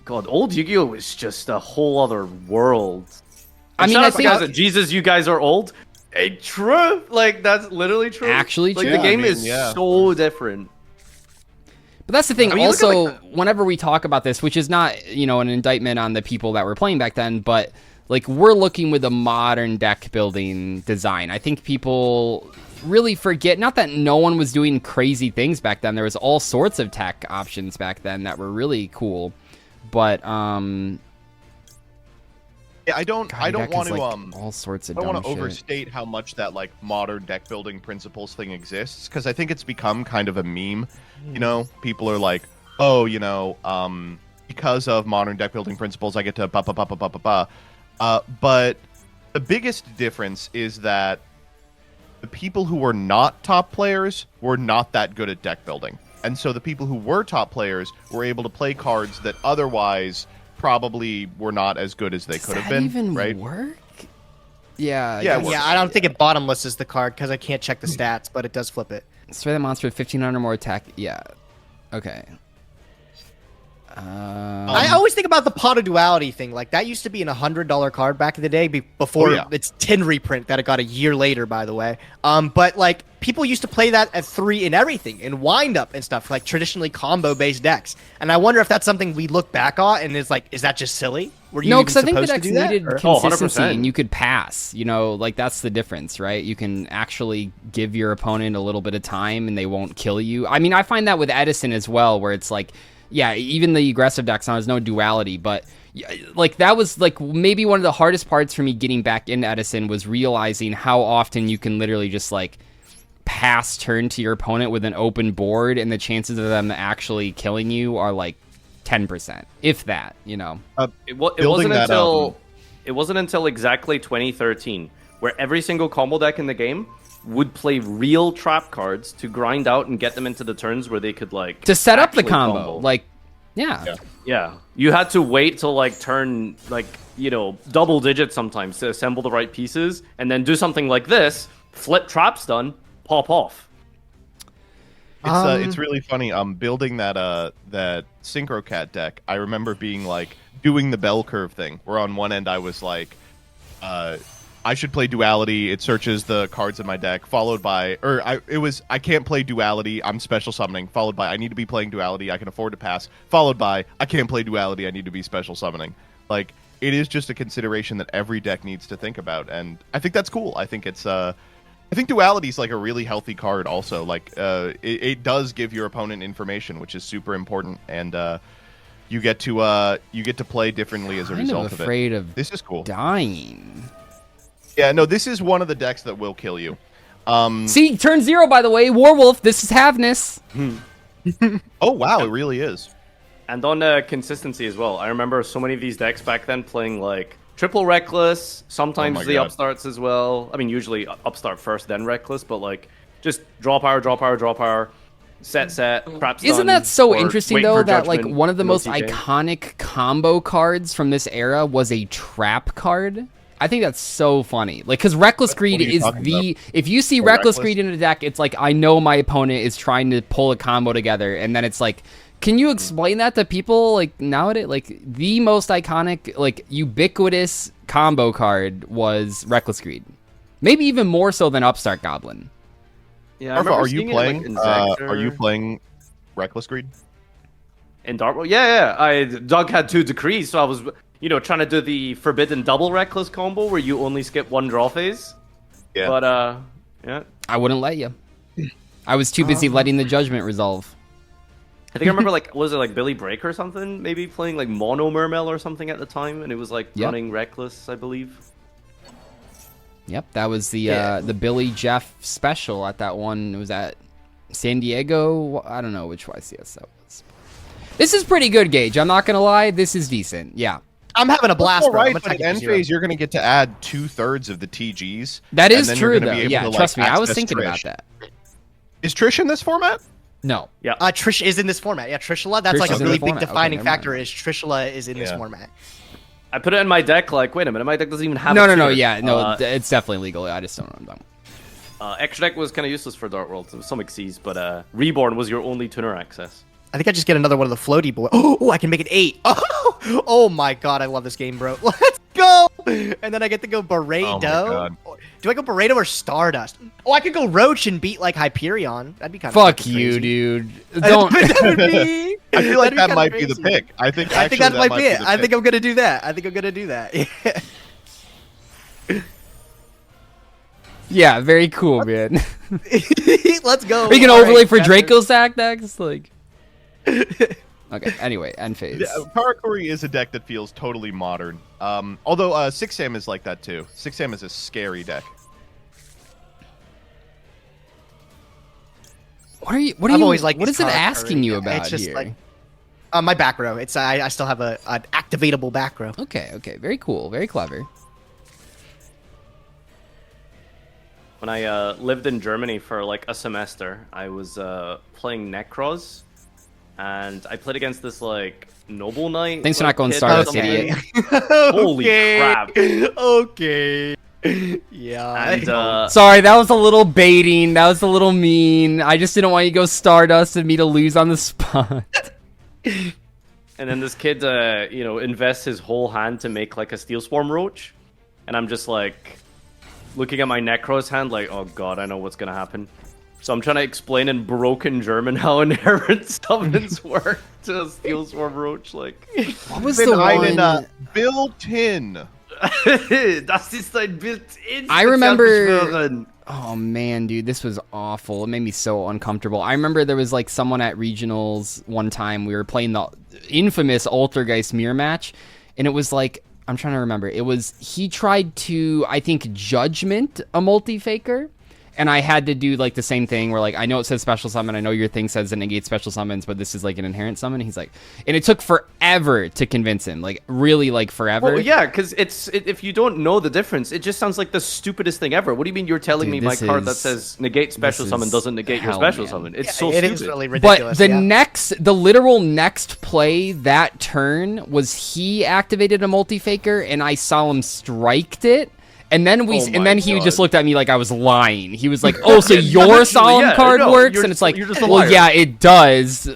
God, old Yu-Gi-Oh was just a whole other world. I mean, shout I out to think- guys that, Jesus, you guys are old. Hey, true. Like, that's literally true. Actually like, true. the game I mean, is yeah. so different. But that's the thing. I mean, look at, also, like, whenever we talk about this, which is not, you know, an indictment on the people that were playing back then, but like we're looking with a modern deck building design. I think people really forget, not that no one was doing crazy things back then. There was all sorts of tech options back then that were really cool. But Yeah, I don't want to all sorts of I don't dumb want to shit. overstate how much that like modern deck building principles thing exists, because I think it's become kind of a meme. You know, people are like, oh, you know, because of modern deck building principles, I get to ba ba ba ba ba ba ba. But the biggest difference is that the people who were not top players were not that good at deck building, and so the people who were top players were able to play cards that otherwise probably were not as good as they could have been. Even right? work? Yeah. Yeah, I it guess. works. Yeah, I don't think it bottomless is the card because I can't check the stats, but it does flip it. Destroy the monster with 1500 more attack. Yeah. Okay. I always think about the pot of duality thing. Like that used to be an $100 card back in the day before its 10 reprint that it got a year later, by the way. But like people used to play that at 3 in everything, in wind up and stuff, like traditionally combo based decks. And I wonder if that's something we look back on and is like, is that just silly? Were you No, even because I think the supposed to decks do that, needed or- consistency 100%. and you could pass. You know, like that's the difference, right? You can actually give your opponent a little bit of time and they won't kill you. I mean, I find that with Edison as well, where it's like, yeah, even the aggressive decks, there's no duality, but like that was like maybe one of the hardest parts for me getting back into Edison was realizing how often you can literally just like pass turn to your opponent with an open board and the chances of them actually killing you are like 10%, if that, you know. It wasn't until exactly 2013 where every single combo deck in the game would play real trap cards to grind out and get them into the turns where they could like To set up the actually combo, like, yeah. Yeah, you had to wait till like turn like, you know, double digits sometimes to assemble the right pieces and then do something like this, flip trap stun, pop off. It's really funny. Building that Synchro Cat deck, I remember being like doing the bell curve thing, where on one end I was like, I should play duality. It searches the cards in my deck, followed by, I can't play duality. I'm special summoning. Followed by, I need to be playing duality. I can afford to pass. Followed by, I can't play duality. I need to be special summoning. Like it is just a consideration that every deck needs to think about, and I think that's cool. I think it's I think duality is like a really healthy card. Also, like it does give your opponent information, which is super important, and you get to play differently as a result of it. Afraid of This is cool. dying. Yeah, no, this is one of the decks that will kill you. See, turn 0, by the way, Warwolf. This is Havness. Oh wow, it really is. And on consistency as well. I remember so many of these decks back then playing like triple Reckless, sometimes Oh my the God. upstarts as well. I mean, usually upstart first, then Reckless, but like just draw power, draw power, draw power. Set, perhaps Isn't done, that so or interesting wait though for that like judgment, one of the most OCG. iconic combo cards from this era was a trap card? I think that's so funny. Like, because Reckless Greed are you is talking the... If you see Oh, Reckless Reckless? Greed in a deck, it's like, I know my opponent is trying to pull a combo together, and then it's like, can you explain that to people, like, nowadays? Like, the most iconic, like, ubiquitous combo card was Reckless Greed. Maybe even more so than Upstart Goblin. Yeah, I Arfa, remember are you seeing it, like, playing? in Are you Zexer. playing Reckless Greed? In Dark World? Yeah. Doug had 2 decrees, so I was, trying to do the forbidden double reckless combo where you only skip 1 draw phase. Yeah. But, yeah. I wouldn't let you. I was too busy letting the judgment resolve. I think I remember, like, was it, like, Billy Break or something? Maybe playing, like, Mono Mermel or something at the time, and it was, like, Yep. running reckless, I believe. Yep, that was the Billy Jeff special at that one. It was at San Diego. I don't know which YCS that was. This is pretty good, Gage. I'm not gonna lie. This is decent. Yeah, I'm having a blast, All bro. I'm right, gonna but take at it end to 0. phase, you're going to get to add 2/3 of the TGs. that and is then you're true gonna be though. able Yeah, to, like, trust me. I was access thinking about Trish. that. Is Trish in this format? No. Yeah. Trish is in this format. Yeah, Trishula. That's Trish like is a in really the big format. Okay, defining never factor. mind. Is Trishula is in this Yeah. format. I put it in my deck, like, wait a minute, my deck doesn't even have No, a no, no. tier. Yeah, no. It's definitely legal. I just don't know what I'm talking about. Extra deck was kind of useless for Dark World, so some Xyz, but Reborn was your only tuner access. I think I just get another one of the floaty boys. Oh, I can make it 8. Oh my god, I love this game, bro. Let's go. And then I get to go Barado. God. Do I go Barado or Stardust? Oh, I could go Roach and beat like Hyperion. That'd be kind of Fuck you, dude. Don't. That would be- I feel like that'd that kinda might be the crazy. pick. I think I think that might be it. the I think pick. I'm gonna do that. I think I'm gonna do that. Yeah, very cool, man. Let's go. Are you gonna All overlay right, for Captain. Draco Sack next? Like. Okay. Anyway, end phase. Karakuri is a deck that feels totally modern. Although 6 Sam is like that too. 6 Sam is a scary deck. What are you? What are I've you? always liked What these is it Karakuri. asking you It's about just here? like- my back row. It's I still have an activatable back row. Okay. Okay. Very cool. Very clever. When I lived in Germany for like a semester, I was playing Necros, and I played against this like Noble Knight. Thanks for not going kid or Stardust, something. idiot. Holy Okay. crap. Okay. Yeah. And Sorry, that was a little baiting. That was a little mean. I just didn't want you to go Stardust and me to lose on the spot. and then this kid, invests his whole hand to make like a Steel Swarm Roach, and I'm just like looking at my Necros hand, like, oh god, I know what's gonna happen. So I'm trying to explain in broken German how inherent summons work to a Steel Swarm Roach, like. What was Bin the einen one? built-in. Das ist ein Built-in. I remember- Spezialbeschwören. Oh man, dude, this was awful. It made me so uncomfortable. I remember there was like someone at regionals one time. We were playing the infamous Altergeist mirror match, and it was like, I'm trying to remember. It was, he tried to, I think, judgment a multi-faker, and I had to do like the same thing where like, I know it says special summon, I know your thing says it negates special summons, but this is like an inherent summon. He's like, and it took forever to convince him, like really like forever. Well, yeah, because if you don't know the difference, it just sounds like the stupidest thing ever. What do you mean you're telling Dude, me my this card that is- says negate special this summon is doesn't negate your hell, special man. summon? It's Yeah, so it stupid. is really ridiculous. But yeah. the literal next play that turn was he activated a multi-faker and I saw him striked it. And then Oh and my then he God. just looked at me like I was lying. He was like, "Oh, so Yeah, your literally, solemn yeah, card no, works?" you're And it's like, just a "Well, liar." yeah, it does."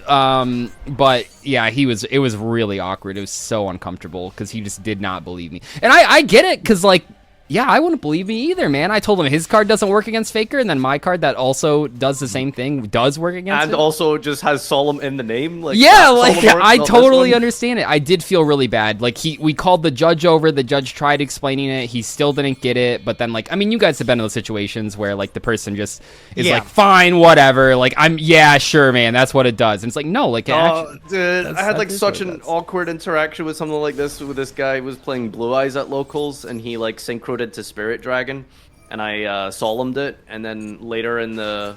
But yeah, it was really awkward. It was so uncomfortable because he just did not believe me. And I get it because like, yeah, I wouldn't believe me either, man. I told him his card doesn't work against Faker, and then my card that also does the same thing does work against And it. also just has Solemn in the name. Like Yeah, that like Solemn works, I not this totally one. understand it. I did feel really bad. Like we called the judge over. The judge tried explaining it. He still didn't get it. But then like, I mean, you guys have been in those situations where like the person just is Yeah. like, fine, whatever. Like yeah, sure, man, that's what it does. And it's like, no, like actually, Dude, I had that like is such what it an does. awkward interaction with something like this. With this guy who was playing Blue Eyes at locals, and he like synchroed it to Spirit Dragon, and I solemned it, and then later in the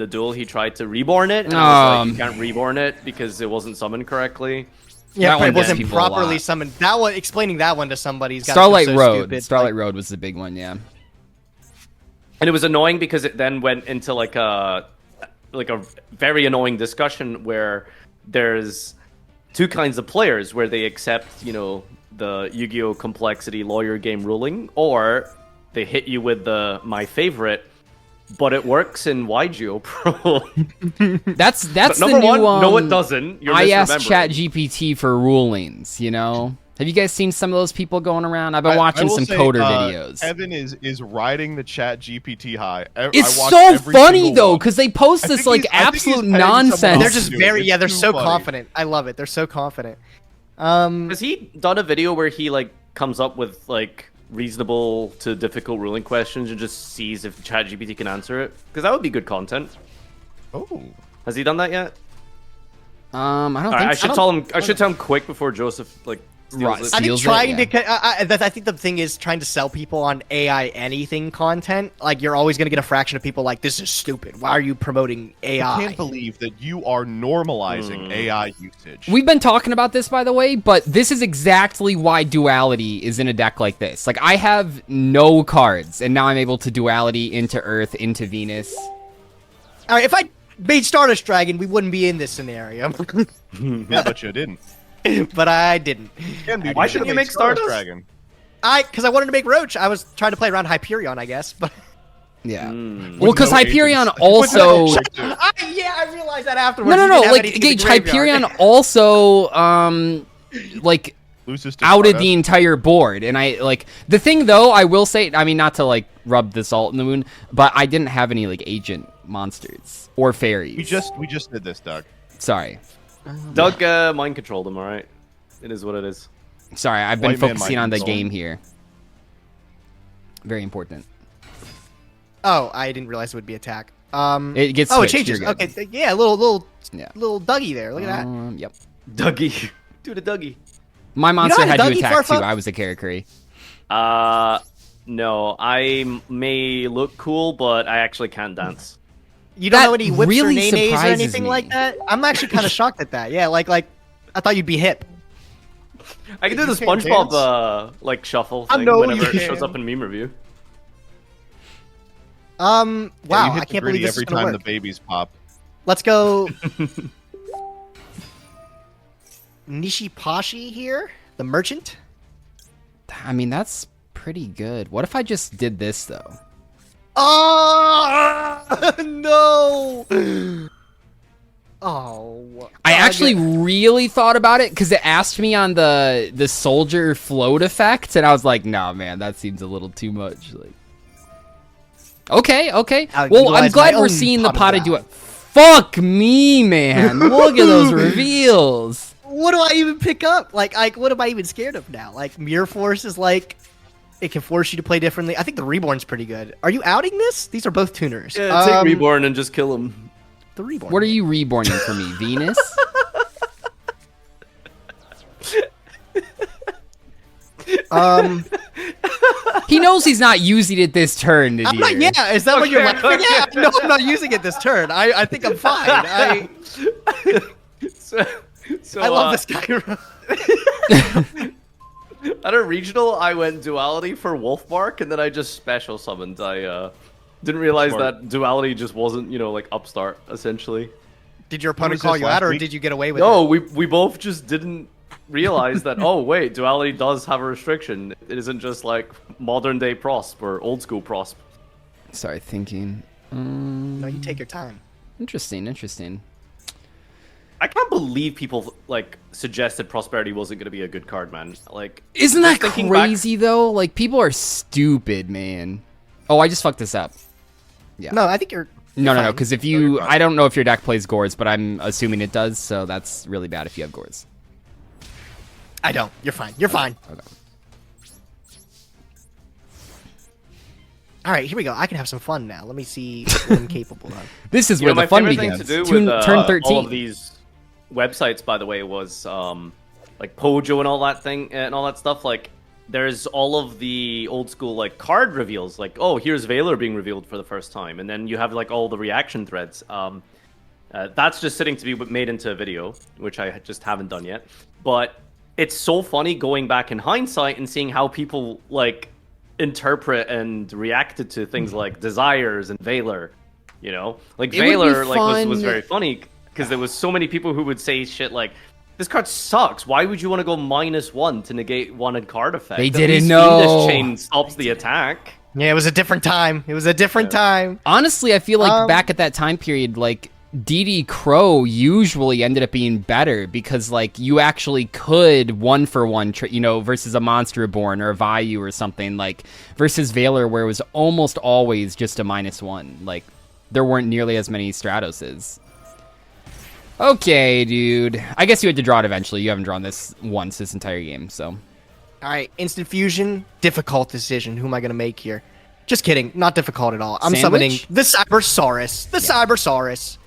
duel he tried to reborn it, and I was like, you can't reborn it because it wasn't summoned correctly. Yeah, That one it wasn't gets people a properly lot. summoned. That one, explaining that one to somebody's got Starlight so Road. Stupid. Starlight Like, Road was the big one. Yeah. And it was annoying because it then went into like like a very annoying discussion where there's two kinds of players where they accept, you know, the Yu-Gi-Oh! Complexity lawyer game ruling, or they hit you with the my favorite, but it works in YGO Pro. That's the number new one, no, it doesn't. You're I asked misremembering. ChatGPT for rulings, you know? Have you guys seen some of those people going around? I've been watching I will some say, coder videos. Evan is riding the Chat GPT high. It's I watch so every funny single though, one. because they post I this think like he's- I think he's absolute petting someone nonsense. They're else. just Dude, very, it's yeah, they're too so funny. confident. I love it. They're so confident. Has he done a video where he like comes up with like reasonable to difficult ruling questions and just sees if ChatGPT can answer it? Because that would be good content. Oh. Has he done that yet? I don't think I so. should tell him. I should tell him quick before Joseph like steals Right. it. I think Steals it, trying yeah. to, I think the thing is trying to sell people on AI anything content. Like you're always gonna get a fraction of people like this is stupid. Why are you promoting AI? I can't believe that you are normalizing AI usage. We've been talking about this, by the way, but this is exactly why duality is in a deck like this. Like, I have no cards, and now I'm able to duality into Earth, into Venus. All right, if I made Stardust Dragon, we wouldn't be in this scenario. Yeah, but you didn't. But I didn't. Why shouldn't you make Stardust? Dragon? Because I wanted to make Roach. I was trying to play around Hyperion, I guess. But Yeah. Hmm. Well, because no Hyperion agents. also... I realized that afterwards. No, You no, didn't have like, anything in the Gage, graveyard. Hyperion also, like, Lucis to outed Stardust. the entire board. And I, like, the thing, though, I will say, I mean, not to, like, rub the salt in the wound, but I didn't have any, like, agent monsters or fairies. We just did this, Doug. Sorry. Doug mind controlled him. All right, it is what it is. Sorry, I've been White man focusing mind on the control. game here. Very important. Oh, I didn't realize it would be attack. It gets Oh, it switched, changes. you're good. Okay, yeah, little Yeah. Dougie there. Look at that. Yep. Dougie, do the Dougie. My monster how to had to Dougie attack too. Farfuck? I was a Karakuri. No, I may look cool, but I actually can't dance. You don't That know any whips really or nays or surprises anything me. like that? I'm actually kind of shocked at that. Yeah, like I thought you'd be hip. I can do the You can't SpongeBob like shuffle I thing know whenever you it shows can. up in meme review. Wow, Yeah, you hit I the can't gritty believe this is every gonna time work. the babies pop. Let's go. Nishipashi here, the merchant. I mean, that's pretty good. What if I just did this, though? Oh no! Oh, I actually really thought about it because it asked me on the soldier float effect, and I was like, "Nah, man, that seems a little too much." Like, okay. I'll Well, I'm utilize glad my we're own seeing the pot of pot of valor. do it. Fuck me, man! Look at those reveals. What do I even pick up? Like, what am I even scared of now? Like, Mirror Force is like, it can force you to play differently. I think the Reborn's pretty good. Are you outing this? These are both tuners. Yeah, take Reborn and just kill him. The Reborn. What are you reborning for me, Venus? He knows he's not using it this turn, I'm not, Nadir. yeah, is that what you're Okay, laughing okay. at? No, I'm not using it this turn. I think I'm fine. I So, love this guy. At a regional, I went duality for Wolfmark, and then I just special summoned. I didn't realize Smart. that duality just wasn't, you know, like upstart essentially. Did your was opponent call this, you last out, or week? did you get away with No, it? we both just didn't realize that. Oh wait, duality does have a restriction. It isn't just like modern day Prosp or old school Prosp. Sorry, thinking. No, you take your time. Interesting. I can't believe people like suggested Prosperity wasn't going to be a good card, man. Like, Isn't just that thinking back- crazy though? Like, people are stupid, man. Oh, I just fucked this up. Yeah. No, I think you're. No, fine. because if you, I don't know if your deck plays Gourds, but I'm assuming it does, so that's really bad if you have Gourds. I don't. You're fine. You're fine. Okay. All right, here we go. I can have some fun now. Let me see what I'm capable of. This is You where know, the my fun favorite begins. thing to do with Turn all 13. of these websites, by the way, was like Pojo and all that thing and all that stuff. Like, there's all of the old school like card reveals. Like, oh, here's Valor being revealed for the first time, and then you have like all the reaction threads. That's just sitting to be made into a video, which I just haven't done yet. But it's so funny going back in hindsight and seeing how people like interpret and reacted to things like Desires and Valor. You know, like It would be Valor like was fun. very funny because there was so many people who would say shit like, "This card sucks. Why would you want to go -1 to negate one card effect?" They At didn't least know. Fiendish Chain stops the attack. Yeah, it was a different time. It was a different time. Honestly, I feel like back at that time period, like DD Crow usually ended up being better because like you actually could 1-for-1, you know, versus a Monster Reborn or a Vayu or something, like versus Valor where it was almost always just a -1. Like there weren't nearly as many Stratoses. Okay, dude. I guess you had to draw it eventually. You haven't drawn this once this entire game, so. All right, Instant Fusion, difficult decision. Who am I going to make here? Just kidding. Not difficult at all. I'm summoning Sandwich? the Cybersaurus. The Cybersaurus.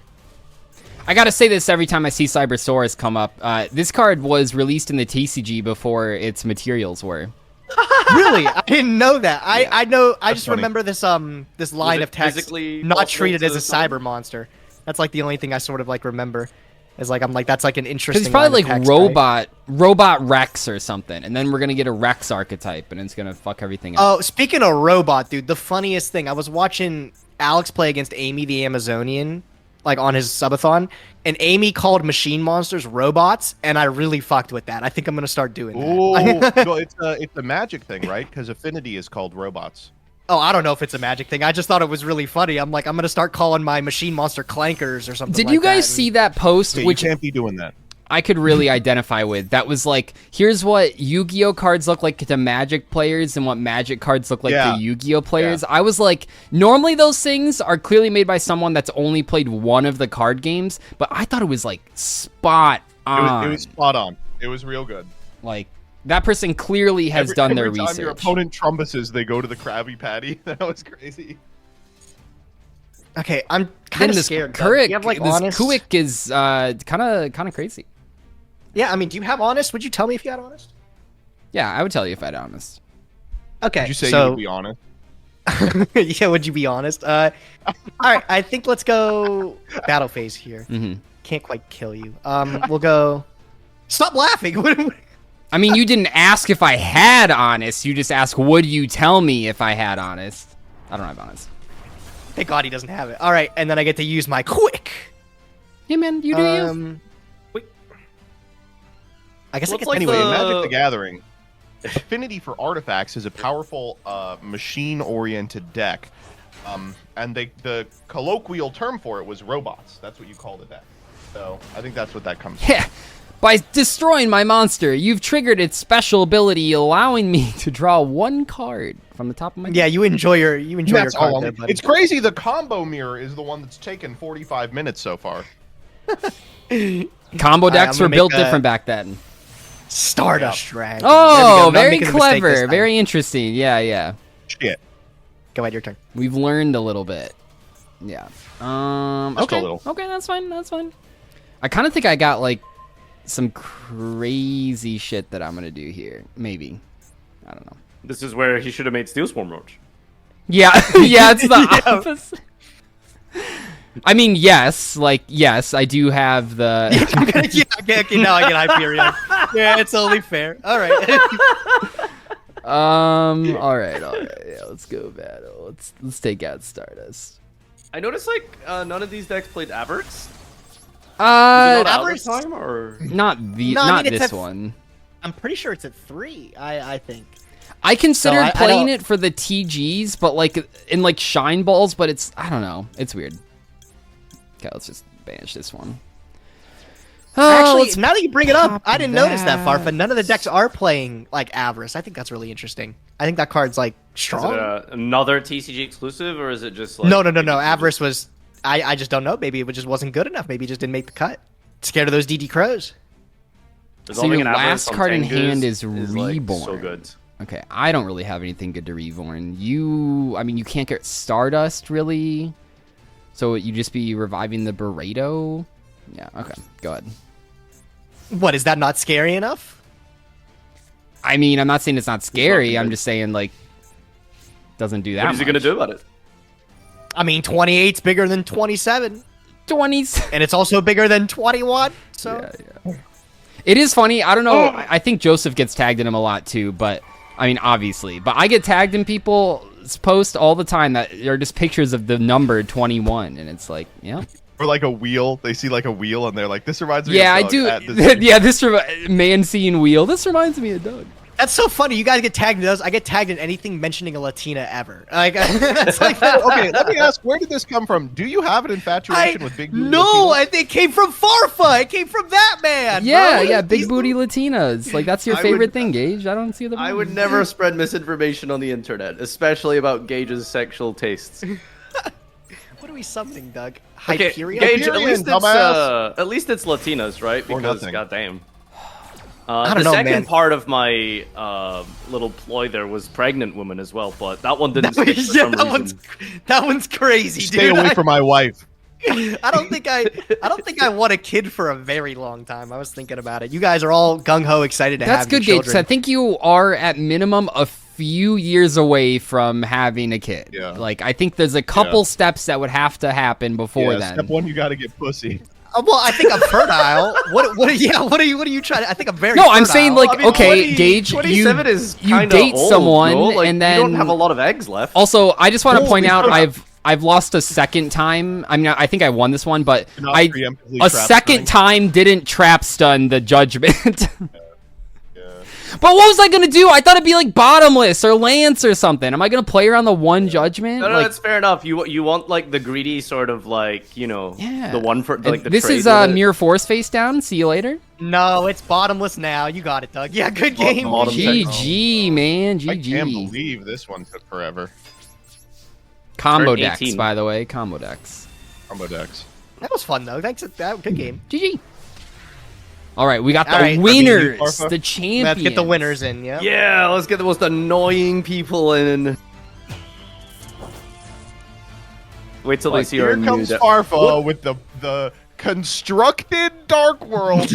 I gotta say this every time I see Cybersaurus come up. This card was released in the TCG before its materials were. Really? I didn't know that. I know. I just funny. remember this this line it of text physically not possible treated to as a summon? cyber monster. That's like the only thing I sort of like remember. Is like I'm like that's like an Because interesting. it's probably line of like text, right? robot Rex or something, and then we're gonna get a Rex archetype, and it's gonna fuck everything up. Oh, speaking of robot, dude, the funniest thing, I was watching Alex play against Amy the Amazonian, like on his subathon, and Amy called machine monsters robots, and I really fucked with that. I think I'm gonna start doing that. Ooh, well, it's a magic thing, right? Because Affinity is called robots. Oh, I don't know if it's a magic thing. I just thought it was really funny. I'm like, I'm gonna start calling my machine monster clankers or something. Did like you guys that. see that post, Yeah, which you can't be doing that. I could really identify with? That was like, here's what Yu-Gi-Oh cards look like to Magic players and what Magic cards look like Yeah. to Yu-Gi-Oh players. I was like, normally those things are clearly made by someone that's only played one of the card games, but I thought it was like spot on. It was spot on. It was real good. Like, that person clearly has done their every time research. your opponent trumbuses, they go to the Krabby Patty. That was crazy. Okay, I'm Then kind of this scared. Doug. Kurik, Do you have, like, this honest? Kuik is kind of crazy. Yeah, I mean, do you have honest? Would you tell me if you had honest? Yeah, I would tell you if I had honest. Okay, Did you say so you would be honest? yeah, would you be honest? All right, I think let's go battle phase here. hmm Can't quite kill you. We'll go. Stop laughing. I mean, you didn't ask if I had honest. You just asked, would you tell me if I had honest? I don't have honest. Thank God he doesn't have it. All right, and then I get to use my quick. Yeah, man, you do you. Wait. I guess I What's get like Anyway, in the- Magic the Gathering, Affinity for Artifacts is a powerful machine-oriented deck. And the colloquial term for it was robots. That's what you call the deck. So I think that's what that comes from. Yeah. By destroying my monster, you've triggered its special ability, allowing me to draw one card from the top of my deck. Yeah, you enjoy your That's all card I'm- there, buddy. It's crazy. The combo mirror is the one that's taken 45 minutes so far. Combo I'm decks gonna were make built a- different back then. Stardust Dragon. Oh, There we go. Not very making a mistake this clever. time. Very interesting. Yeah, yeah. Shit. Go ahead, your turn. We've learned a little bit. Yeah. Just a Okay. little. Okay, that's fine. That's fine. I kind of think I got like some crazy shit that I'm gonna do here. Maybe. I don't know. This is where he should have made Steel Swarm Roach. Yeah, yeah, it's the opposite. I mean, yes, I do have the. yeah, okay, now I get Hyperion. Yeah, it's only fair. All right. All right. Yeah, let's go battle. Let's take out Stardust. I noticed like none of these decks played Averts. Is it Uh, not out Averts- this time or? not the, No, I not mean, it's this at- one. I'm pretty sure it's at 3. I think. I considered I playing don't- it for the TGs, but like in like Shine Balls, but it's I don't know, it's weird. Okay, let's just banish this one. Actually, let's now that you bring it up, pop I didn't notice that far, that. but none of the decks are playing like Avarice. I think that's really interesting. I think that card's like Is strong. it another TCG exclusive or is it just like? No. Avarice was. I just don't know. Maybe it just wasn't good enough. Maybe it just didn't make the cut. Scared of those DD Crows. Resolving your an Averts last on card in Tengus hand is like, Reborn. so good. Okay, I don't really have anything good to Reborn. I mean, you can't get Stardust really, so you just be reviving the Burrito. Yeah, okay, go ahead. What, is that not scary enough? I mean, I'm not saying it's not scary. I'm good. just saying like doesn't do that. What is he gonna much. do about it? I mean, 28's bigger than 27, 20s. and it's also bigger than 21. So Yeah. It is funny. I don't know. I think Joseph gets tagged in him a lot too, but I mean, obviously. But I get tagged in people post all the time that are just pictures of the number 21, and it's like, yeah. Or like a wheel. They see like a wheel, and they're like, "This reminds me." Yeah, of I do. This Yeah, this man seeing wheel. This reminds me of Doug. That's so funny. You guys get tagged in those. I get tagged in anything mentioning a Latina ever. Like, that's like that. Okay, let me ask, where did this come from? Do you have an infatuation with big booty No, Latinas? I think it came from Farfa. It came from that man. Yeah, bro. yeah, big booty Latinas. Like, that's your I favorite would- thing, Gage. I don't see the. I would never spread misinformation on the internet, especially about Gage's sexual tastes. What are we summoning, Doug? Okay, Hyperion? Gage, Hyperion, dumbass. at least it's Latinas, right? Or Because nothing. goddamn. I don't the know, second man. part of my little ploy there was pregnant woman as well, but that one didn't stick for Yeah, some reason. that one's crazy, Stay dude. away from my wife. I don't think I want a kid for a very long time. I was thinking about it. You guys are all gung ho excited to That's have good, your Gage. 'Cause I children. think you are at minimum a few years away from having a kid. Yeah. Like, I think there's a couple steps that would have to happen before Yeah, then. step one, you got to get pussy. Well, I think I'm fertile. What are you trying to? I think I'm very. No, I'm fertile. saying, like, I mean, okay, 20 Gage, 27 is you kinda date old, someone, bro. Like, and you don't then have a lot of eggs left. Also, I just want to point Holy out crap. I've lost a second time. I mean, I think I won this one, but Not I preemptively a trap second stunning. time didn't trap stun the judgment. Yeah. But what was I gonna do? I thought it'd be like bottomless or lance or something. Am I gonna play around the one judgment? No, Like, that's fair enough. You want like the greedy sort of like yeah. the one for like the this trade is with it. mirror force face down. See you later. No, it's bottomless now. You got it, Doug. Yeah, good game. Bottom GG. GG, man. I can't GG. believe this one took forever. Combo Turn decks, 18. by the way. Combo decks. Combo decks. That was fun though. Thanks. That good game. GG. All right, we got the All right, winners, Farfa. the champions. Let's get the winners in. Yeah. Yeah, let's get the most annoying people in. Wait till they see our Here new comes deck. Farfa with the constructed Dark World.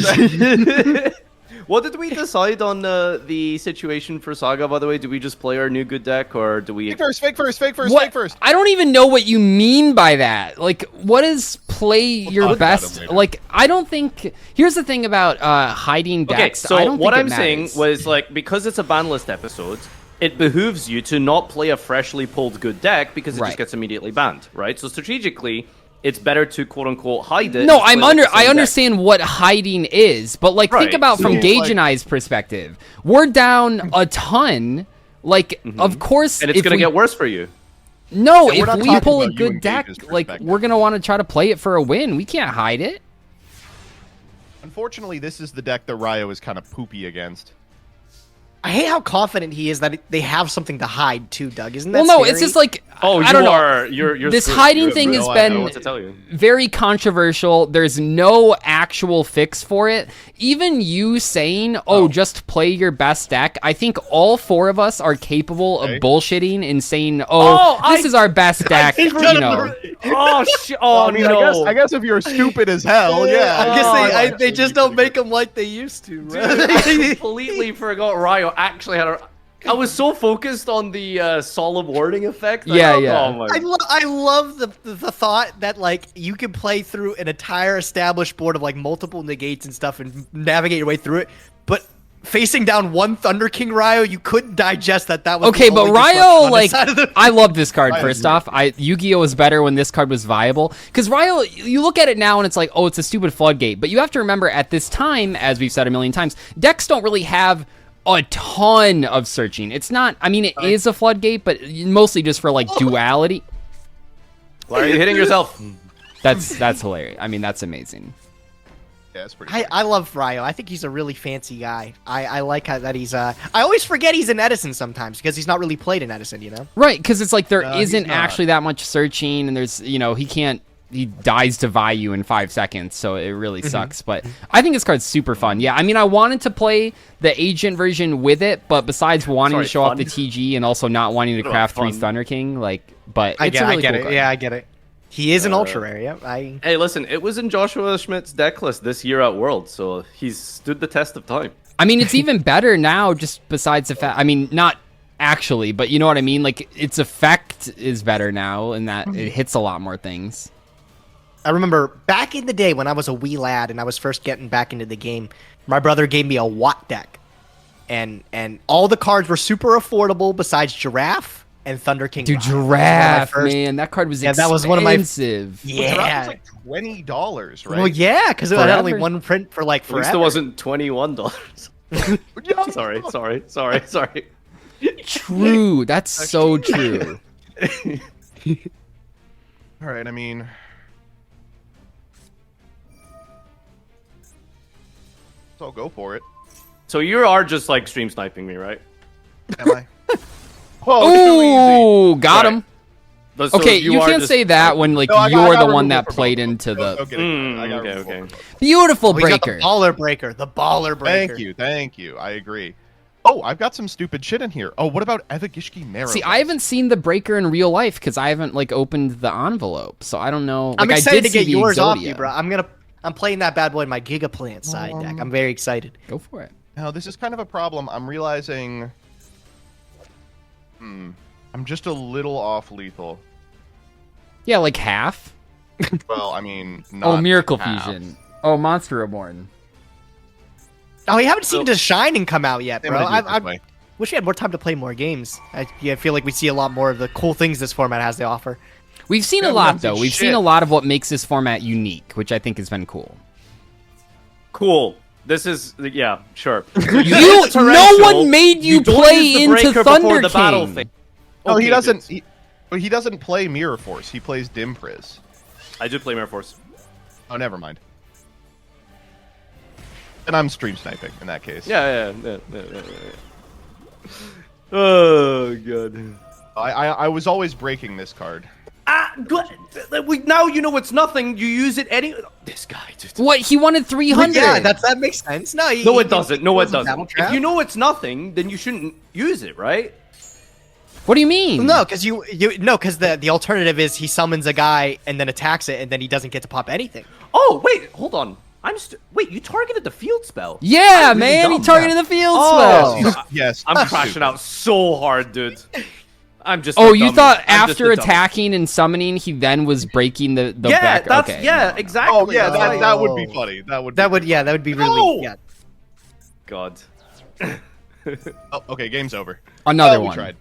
What did we decide on the situation for Saga, by the way? Do we just play our new good deck, or do we... Fake first, fake first, fake first, What? fake first. I don't even know what you mean by that. Like, what is play talk your about best? it later. Like, I don't think. Here's the thing about hiding Okay, decks. I so don't what think I'm saying matters. was, like, because it's a ban list episode, it behooves you to not play a freshly pulled good deck because it Right. just gets immediately banned, right? So strategically, it's better to quote-unquote hide it. No, and play, like, the same I deck. understand what hiding is, but like think Right, about from so, Gage like- and I's perspective. We're down a ton. Like, of course, And it's if going to we- get worse for you. No, And we're if not we talking pull a about you good and deck, Gage's like perspective. we're gonna want to try to play it for a win. We can't hide it. Unfortunately, this is the deck that Ryo is kind of poopy against. I hate how confident he is that they have something to hide too, Doug. Isn't that Well, no, scary? it's just like Oh, I don't know. You're This screwed. hiding You're thing screwed. has I don't know been what to tell you. very controversial. There's no actual fix for it. Even you saying, "Oh, just play your best deck," I think all four of us are capable of Okay. bullshitting and saying, Oh, "Oh, this is our best deck." You know, Oh, shit. Oh, I mean, no. I guess if you're stupid as hell, yeah. I guess Oh, they just don't make them like they used to. Dude, I completely forgot Ryo actually had a... I was so focused on the solemn warding effect. Yeah, Oh yeah. my... I love the thought that like you can play through an entire established board of like multiple negates and stuff and navigate your way through it, but facing down one Thunder King Ryo, you couldn't digest that was okay, the but only disruption Ryo, on his like, side of the- I love this card. Ryo's First great. off, Yu-Gi-Oh was better when this card was viable. Because Ryo, you look at it now and it's like, oh, it's a stupid floodgate. But you have to remember, at this time, as we've said a million times, decks don't really have a ton of searching. It's not. I mean, it is a floodgate, but mostly just for like duality. Why are you hitting yourself? That's hilarious. I mean, that's amazing. Yeah, it's pretty. I love Ryo. I think he's a really fancy guy. I like how that he's I always forget he's in Edison sometimes because he's not really played in Edison, you know? Right, because it's like there he's isn't not. actually that much searching, and there's, he dies to Vayu in 5 seconds, so it really sucks. But I think this card's super fun. Yeah, I mean, I wanted to play the agent version with it, but besides wanting to show off fun. the TG and also not wanting to What craft about 3 fun? Thunder King, but I it's get, a really I get cool it. card. Yeah, I get it. He is an ultra rare. Yep. Hey, listen, it was in Joshua Schmidt's deck list this year at World, so he's stood the test of time. I mean, it's even better now, just besides the fact, I mean, not actually, but you know what I mean? Like, its effect is better now, in that it hits a lot more things. I remember back in the day when I was a wee lad and I was first getting back into the game, my brother gave me a Watt deck. And all the cards were super affordable besides Giraffe and Thunder King. Dude, Rod. That was one of my Giraffe, first- man. That card was Yeah, expensive. that was one of my- Well, Yeah. Giraffe was like $20, right? Well, yeah, because it had only Forever. one print for like At least forever. it wasn't $21. Yeah. Sorry. True. That's so true. All right, I mean, so I'll go for it. So you are just like stream sniping me, right? Am I? Oh, too Ooh, got him. So Okay, you are can't just- say that when like No, I you're the got one removal that for played both. into the Okay. I got removal okay. for both. beautiful Oh, he's got breaker. the baller breaker. The baller breaker. Thank you. I agree. Oh, I've got some stupid shit in here. Oh, what about Evagishki Marrow? See, I haven't seen the breaker in real life because I haven't like opened the envelope, so I don't know. I'm Like, excited I did to get see the yours off Exodia. you, bro. I'm playing that bad boy in my Gigaplant side deck. I'm very excited. Go for it. Now, this is kind of a problem. I'm realizing. I'm just a little off lethal. Yeah, like half. Well, I mean, Oh, not Miracle half. Fusion. Oh, Monster Reborn. Oh, we haven't seen The Shining come out yet, They bro. might do it I this way. wish we had more time to play more games. I feel like we see a lot more of the cool things this format has to offer. We've seen Yeah, a we lot haven't seen though. We've shit. seen a lot of what makes this format unique, which I think has been cool. Cool. This is yeah, sure. You, no one made you don't play use the into breaker Thunder before the battle King. phase. No, he Okay, doesn't. good. He doesn't play Mirror Force. He plays Dim Priz. I do play Mirror Force. Oh, never mind. And I'm stream sniping in that case. Yeah. Oh god. I was always breaking this card. Good. Now you know it's nothing. You use it any. This guy just. What? He wanted 300. Yeah, that makes sense. No, No, it doesn't. No, it doesn't. Battle trap. If you know it's nothing, then you shouldn't use it, right? What do you mean? No, because because the alternative is he summons a guy and then attacks it, and then he doesn't get to pop anything. Oh wait, hold on. Wait, you targeted the field spell. Yeah, I'm really man. He dumb. targeted the field Oh, spell. Yes, I'm he's crashing stupid. out so hard, dude. I'm just. Oh, the you dumbest. thought I'm just after the dumbest. attacking and summoning, he then was breaking the Yeah, back? that's Okay. yeah, exactly. Oh yeah, That's that right. would be funny. That would be really No! yeah. God. Oh, okay, game's over. Another We one. tried.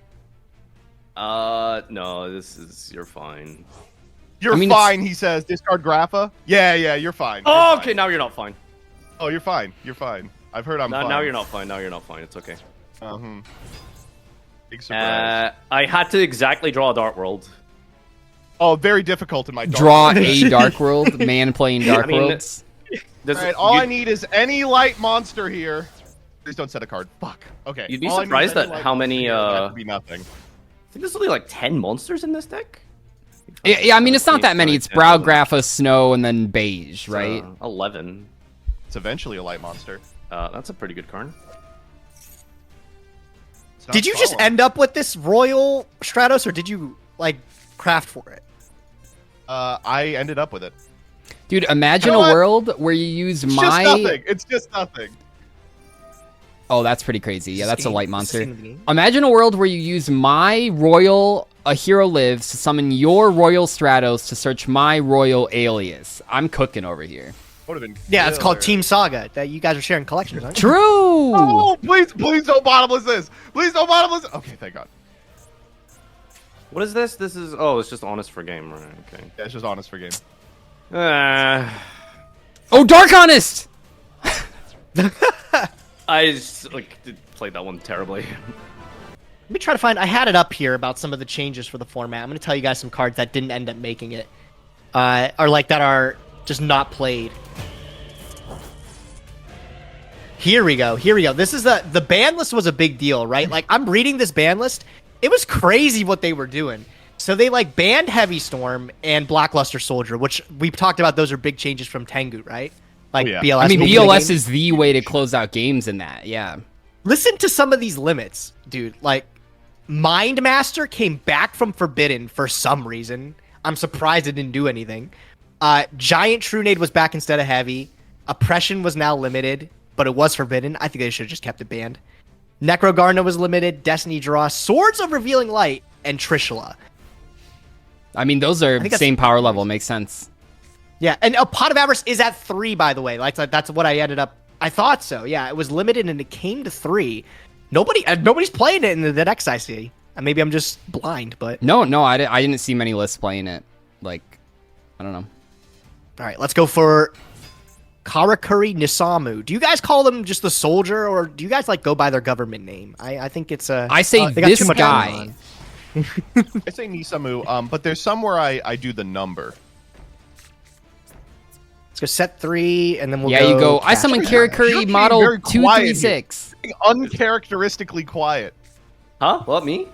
No, this is you're fine. You're I mean, fine, he says. Discard Grappa. Yeah, you're fine. You're Oh, fine. okay, now you're not fine. Oh, you're fine. You're fine. I've heard I'm fine. Now you're not fine. Now you're not fine. It's okay. Big surprise. I had to exactly draw a Dark World. Oh, very difficult in my dark Draw mode. a Dark World. Man playing Dark I mean, Worlds. This, All right, all you, I need is any light monster here. Please don't set a card. Fuck. Okay. You'd be all I need is surprised any at light how monster many, here, and that could be nothing. I think there's only like 10 monsters in this deck. Yeah, I mean, it's not that many. It's Brow, Grapha, Snow, and then Beige, right? 11. It's eventually a light monster. That's a pretty good card. It's not Did you just solemn. end up with this Royal Stratos, or did you like craft for it? I ended up with it. Dude, imagine You know a what? world where you use It's my... just nothing. It's just nothing. Oh, that's pretty crazy. Yeah, that's a light Is this the monster. end of the game? Imagine a world where you use my Royal A Hero Lives to summon your Royal Stratos to search my Royal Alias. I'm cooking over here. Would have been. Yeah, it's called killer. Team Saga. That you guys are sharing collections, aren't you? True! Oh, please don't bottomless this. Please don't bottomless. Okay, thank God. What is this? This is... Oh, it's just honest for game. Right, okay. Yeah, it's just honest for game. Oh, Dark Honest! I just, played that one terribly. Let me try to find. I had it up here about some of the changes for the format. I'm going to tell you guys some cards that didn't end up making it, or like that are just not played. Here we go. This is the ban list was a big deal, right? Like I'm reading this ban list. It was crazy what they were doing. So they like banned Heavy Storm and Blackluster Soldier, which we've talked about. Those are big changes from Tengu, right? Like yeah. BLS. I mean, moving the BLS game. is the way to close out games in that, yeah. Listen to some of these limits, dude. Like, Mind Master came back from Forbidden for some reason. I'm surprised it didn't do anything. Giant Trunade was back instead of Heavy. Oppression was now limited, but it was Forbidden. I think they should have just kept it banned. Necrogarna was limited. Destiny Draw, Swords of Revealing Light, and Trishula. I mean, those are think that's- same power level. Makes sense. Yeah, and a Pot of Avarice is at 3, by the way. Like that's what I ended up. I thought so. Yeah, it was limited and it came to 3. Nobody's playing it in the decks I see. Maybe I'm just blind, but... No, I didn't see many lists playing it. Like, I don't know. All right, let's go for Karakuri Nisamu. Do you guys call them just the soldier, or do you guys like go by their government name? I think it's a... I say they got this too much guy. going on. I say Nisamu, but there's some where I do the number. Let's go set 3, and then we'll Yeah, go... you go. I cash summon cow. You're Karakuri being model very quiet here. 236. Uncharacteristically quiet. Huh? What, me?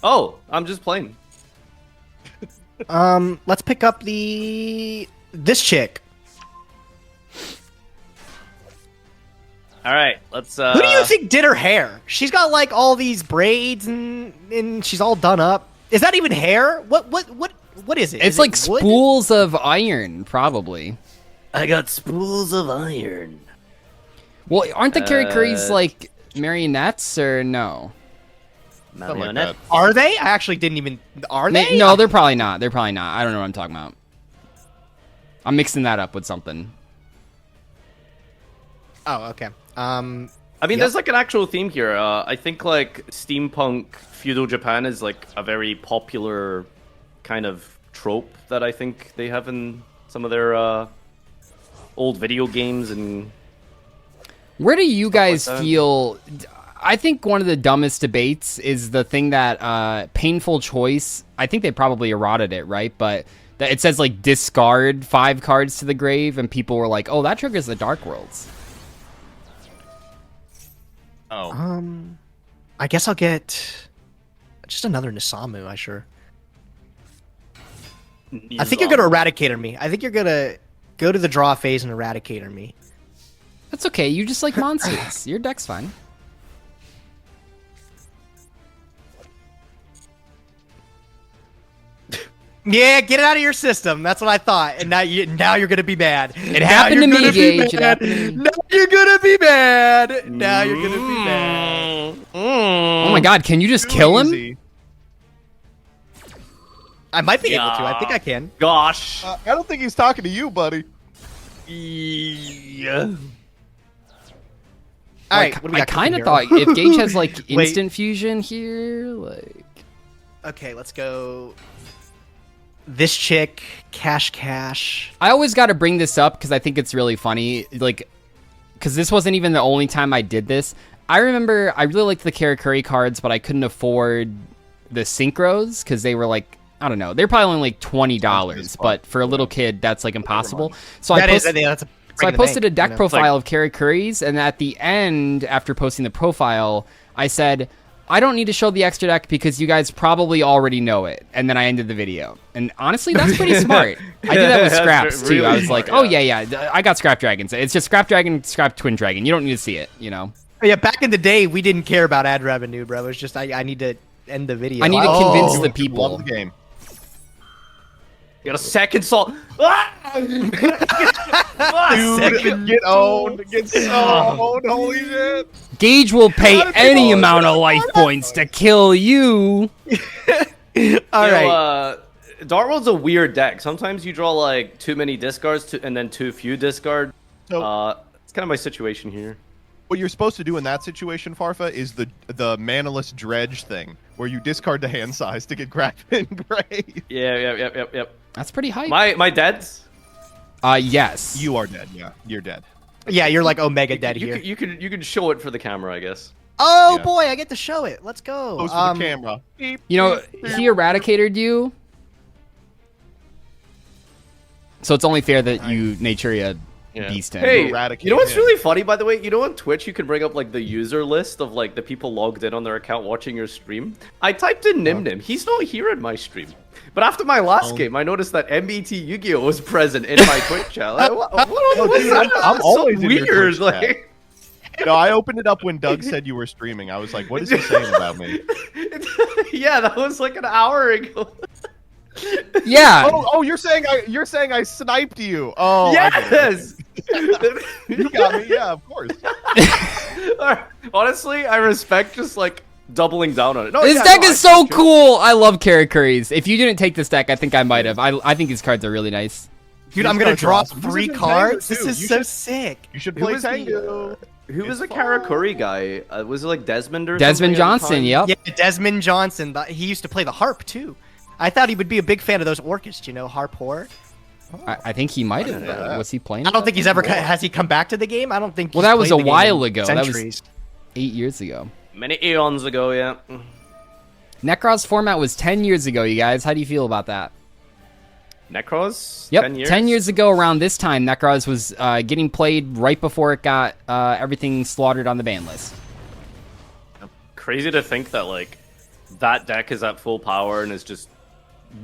Oh, I'm just playing. Let's pick up this chick. All right, let's. Who do you think did her hair? She's got like all these braids and she's all done up. Is that even hair? What is it? It's Is like it wood? spools of iron, probably. I got spools of iron. Well, aren't the Karakuris like marionettes or no? Something like Marionette. that. Are they? I actually didn't even. Are they? No, they're probably not. They're probably not. I don't know what I'm talking about. I'm mixing that up with something. Oh, okay. I mean, Yep. there's like an actual theme here. I think like steampunk feudal Japan is like a very popular kind of trope that I think they have in some of their old video games and. Where do you guys that. feel? I think one of the dumbest debates is the thing that painful choice. I think they probably eroded it, right? But that it says like discard 5 cards to the grave, and people were like, "Oh, that triggers the Dark Worlds." Oh. I guess I'll get just another Nisamu. I think you're gonna Eradicator me. I think you're gonna go to the draw phase and Eradicator me. That's okay. You just like monsters. Your deck's fine. Yeah, get it out of your system. That's what I thought. And now you're gonna be mad. It happened to me, Gage. It happened to me. Now you're gonna be mad. Now you're gonna be mad. Oh my God! Can you just kill him? Easy. I might be able to. I think I can. Gosh. I don't think he's talking to you, buddy. Yeah. All right. Like, What do we I got kind cooking of here? thought if Gage has like Wait. instant fusion here, like. Okay, let's go. This chick, cash. I always got to bring this up because I think it's really funny. Like, because this wasn't even the only time I did this. I remember I really liked the Karakuri cards, but I couldn't afford the synchros because they were like, I don't know, they're probably only like $20, but for a little kid, that's like impossible. So That I is, posted, that's a so I posted a deck you know? profile of Karakuris, and at the end, after posting the profile, I said, I don't need to show the extra deck because you guys probably already know it. And then I ended the video. And honestly, that's pretty smart. I did that with That's Scraps too. really I was like, smart, oh yeah, I got Scrap Dragons. It's just Scrap Dragon, Scrap Twin Dragon. You don't need to see it, you know? Yeah, back in the day, we didn't care about ad revenue, bro. It's just I need to end the video. I need to Oh. convince the Love people. the game. You got a second salt. Ah! Dude, get owned. Get so owned. Holy shit. Gage will pay How did any people- amount of life points to kill you. All right. Dark World's a weird deck. Sometimes you draw like too many discards and then too few discard. So- It's kind of my situation here. What you're supposed to do in that situation, Farfa, is the manaless dredge thing, where you discard the hand size to get Grafin Grave. Yep. That's pretty hype. My deads. Yes. You are dead. Yeah, you're dead. Yeah, you're like Omega dead You here. you can show it for the camera, I guess. Oh Yeah. boy, I get to show it. Let's go. Close to the camera. Beep, You know, beep, beep. he eradicated you. So it's only fair that you Naturia beast him. Hey, Eradicate you know what's him. really funny, by the way? You know on Twitch you can bring up like the user list of like the people logged in on their account watching your stream. I typed in Nimnim. He's not here in my stream. But after my last game, I noticed that MBT Yu-Gi-Oh was present in my Twitch chat. Like, what was dude, that? I'm That's always so in your weird. Twitch chat. Like, No, I opened it up when Doug said you were streaming. I was like, what is he saying about me? yeah, that was like an hour ago. Yeah. Oh, you're saying I sniped you. Oh, I get it. Yes. You got me. Yeah, of course. Honestly, I respect just like doubling down on it. No, This yeah, deck no, is so cool. I love Karakuris. If you didn't take this deck, I think I might have. I think these cards are really nice. Dude, I'm These gonna cards are draw awesome. This 3 is in cards. Tango, This too. is You so should- sick. You should Who play is the, Tango. Who was the fun. Karakuri guy? Was it like Desmond or Desmond something at the Johnson, time? yep. Yeah, Desmond Johnson. He used to play the harp too. I thought he would be a big fan of those orchists, you know, harp horror. I think he might have. Was he playing? I don't think he's ever has he come back to the game. I don't think. Well, he's that was played a the game while in ago. That was centuries. 8 years ago. Many eons ago, yeah. Necros format was 10 years ago, you guys. How do you feel about that? Necros? Yep, 10 years? 10 years ago around this time, Necros was getting played right before it got everything slaughtered on the ban list. Crazy to think that, like, that deck is at full power and is just